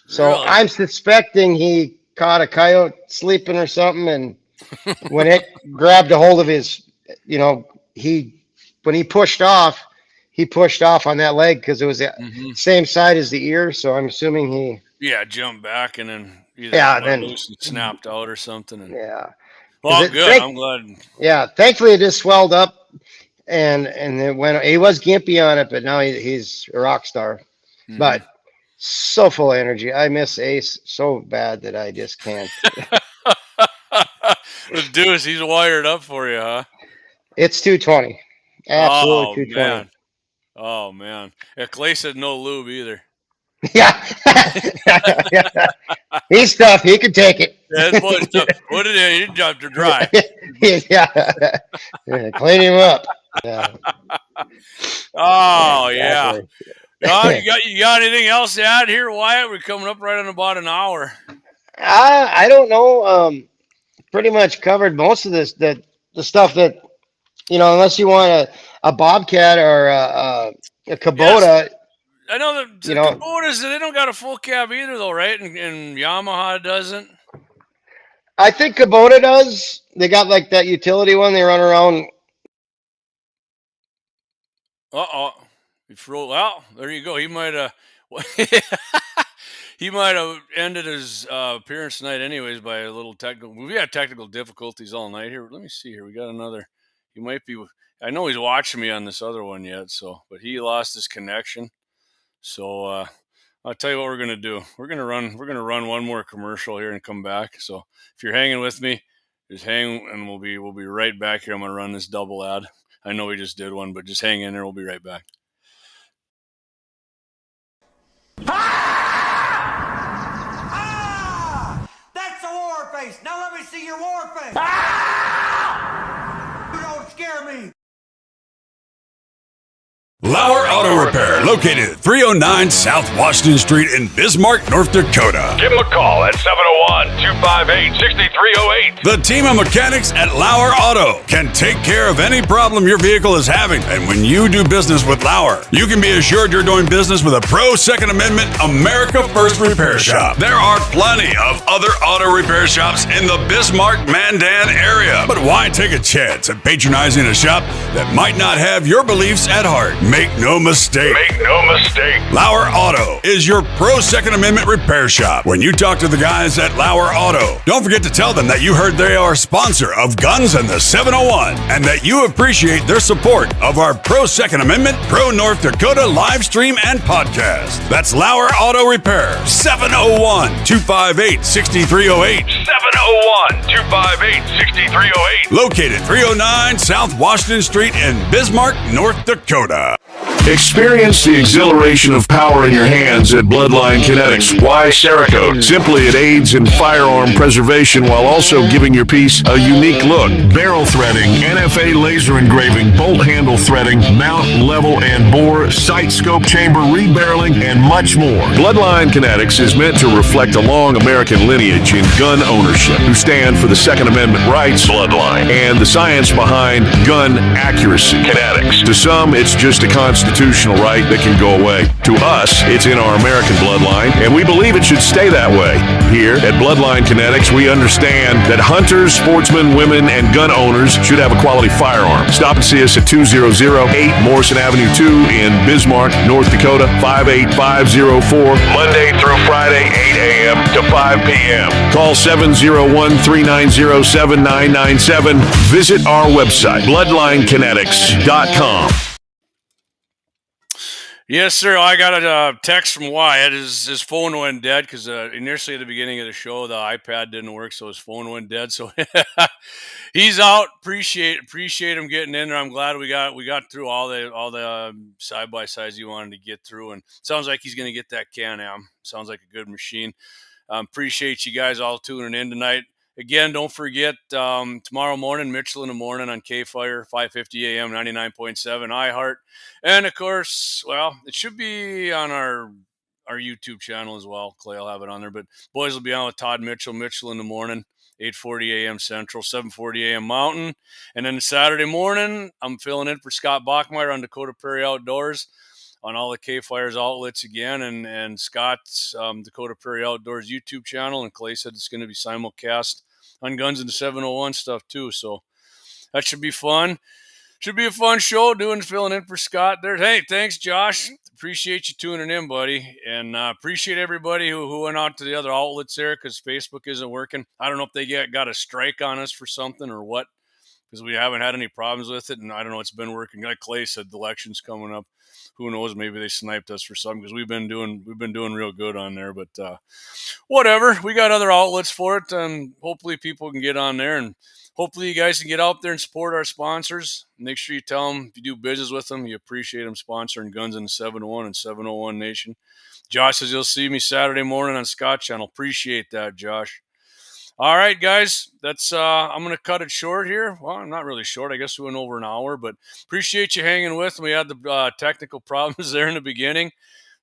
So Really? I'm suspecting he caught a coyote sleeping or something, and when it grabbed a hold of his, when he pushed off on that leg because it was the same side as the ear. So I'm assuming he jumped back and then either loose and snapped out or something. And, well, good. I'm glad. Yeah, thankfully it just swelled up, and then when he was gimpy on it, but now he's a rock star. But so full of energy. I miss Ace so bad that I just can't. The Deuce, he's wired up for you, huh? It's 220. Absolutely 220. Man. Oh, man. Yeah, Clay said no lube either. Yeah. He's tough. He can take it. Yeah, this boy's tough. Put it in. You didn't drop to dry. Yeah. Clean him up. Yeah. Oh, yeah. You got anything else to add here, Wyatt? We're coming up right on about an hour. I don't know. Pretty much covered most of this. The stuff that unless you want a bobcat or a Kubota. Yes. I know that the Kubotas, they don't got a full cab either, though, right? And Yamaha doesn't. I think Kubota does. They got like that utility one. They run around. Well, there you go. He might have. He might have ended his appearance tonight, anyways, by a little technical. We had technical difficulties all night here. Let me see here. We got another. He might be. I know he's watching me on this other one yet. But he lost his connection. So I'll tell you what we're gonna do. We're gonna run one more commercial here and come back. So if you're hanging with me, just hang, and we'll be right back here. I'm gonna run this double ad. I know we just did one, but just hang in there. We'll be right back. That's a war face. Now let me see your war face. You don't scare me. Lauer Auto Repair, located at 309 South Washington Street in Bismarck, North Dakota. Give them a call at 701-258-6308. The team of mechanics at Lauer Auto can take care of any problem your vehicle is having. And when you do business with Lauer, you can be assured you're doing business with a pro Second Amendment America First repair shop. There are plenty of other auto repair shops in the Bismarck-Mandan area. But why take a chance at patronizing a shop that might not have your beliefs at heart? Make no mistake. Make no mistake. Lauer Auto is your pro Second Amendment repair shop. When you talk to the guys at Lauer Auto, don't forget to tell them that you heard they are a sponsor of Guns and the 701 and that you appreciate their support of our pro Second Amendment, pro North Dakota live stream and podcast. That's Lauer Auto Repair, 701-258-6308. 701-258-6308. Located 309 South Washington Street in Bismarck, North Dakota. Experience the exhilaration of power in your hands at Bloodline Kinetics. Why Cerakote? Simply, it aids in firearm preservation while also giving your piece a unique look. Barrel threading, NFA laser engraving, bolt handle threading, mount, level, and bore, sight scope chamber, rebarreling, and much more. Bloodline Kinetics is meant to reflect a long American lineage in gun ownership, who stand for the Second Amendment rights, Bloodline, and the science behind gun accuracy, Kinetics. To some, it's just a constitutional right that can go away. To us, it's in our American bloodline, and we believe it should stay that way. Here at Bloodline Kinetics, we understand that hunters, sportsmen, women, and gun owners should have a quality firearm. Stop and see us at 2008 Morrison Avenue 2 in Bismarck, North Dakota, 58504, Monday through Friday, 8 a.m. to 5 p.m. Call 701-390-7997. Visit our website, bloodlinekinetics.com. Yes, sir. I got a text from Wyatt. His phone went dead because initially at the beginning of the show, the iPad didn't work, so his phone went dead. So he's out. Appreciate him getting in there. I'm glad we got through all the side by sides he wanted to get through, and sounds like he's going to get that Can-Am. Sounds like a good machine. Appreciate you guys all tuning in tonight. Again, don't forget, tomorrow morning, Mitchell in the Morning on KFYR, 550 AM, 99.7 iHeart. And, of course, well, it should be on our YouTube channel as well. Clay will have it on there. But boys will be on with Todd Mitchell in the Morning, 8:40 AM Central, 7:40 AM Mountain. And then Saturday morning, I'm filling in for Scott Bachmeyer on Dakota Prairie Outdoors on all the KFYR's outlets again, and Scott's Dakota Prairie Outdoors YouTube channel. And Clay said it's going to be simulcast on Guns and the 701 stuff too. So that should be fun. Should be a fun show filling in for Scott there. Hey, thanks, Josh. Appreciate you tuning in, buddy. And appreciate everybody who went out to the other outlets there because Facebook isn't working. I don't know if they got a strike on us for something or what, because we haven't had any problems with it. And I don't know, it's been working. Like Clay said, the election's coming up. Who knows? Maybe they sniped us for something because we've been doing real good on there. But whatever, we got other outlets for it, and hopefully people can get on there, and hopefully you guys can get out there and support our sponsors. Make sure you tell them if you do business with them, you appreciate them sponsoring Guns in the 701 and 701Nation. Josh says you'll see me Saturday morning on Scott Channel. Appreciate that, Josh. All right, guys, that's I'm going to cut it short here. Well, I'm not really short. I guess we went over an hour, but appreciate you hanging with. We had the technical problems there in the beginning,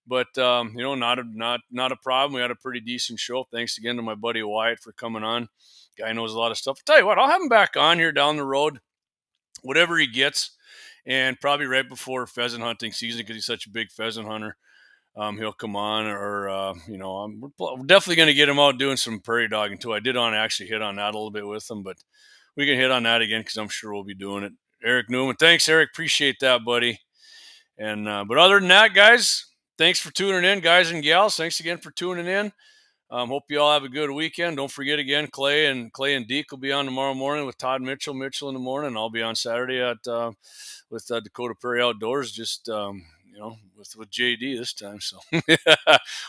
but not a problem. We had a pretty decent show. Thanks again to my buddy Wyatt for coming on. Guy knows a lot of stuff. I'll tell you what, I'll have him back on here down the road, whatever he gets, and probably right before pheasant hunting season because he's such a big pheasant hunter. He'll come on, or we're definitely going to get him out doing some prairie dogging too. I did want to actually hit on that a little bit with him, but we can hit on that again because I'm sure we'll be doing it. Eric Newman, thanks, Eric. Appreciate that, buddy. And but other than that, guys, thanks for tuning in, guys and gals. Thanks again for tuning in. Hope you all have a good weekend. Don't forget again, Clay and Deke will be on tomorrow morning with Todd Mitchell in the morning. I'll be on Saturday with Dakota Prairie Outdoors, just with JD this time. So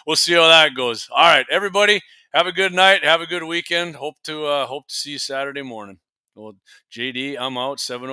we'll see how that goes. All right, everybody, have a good night. Have a good weekend. Hope to see you Saturday morning. Well, JD, I'm out. 7:00.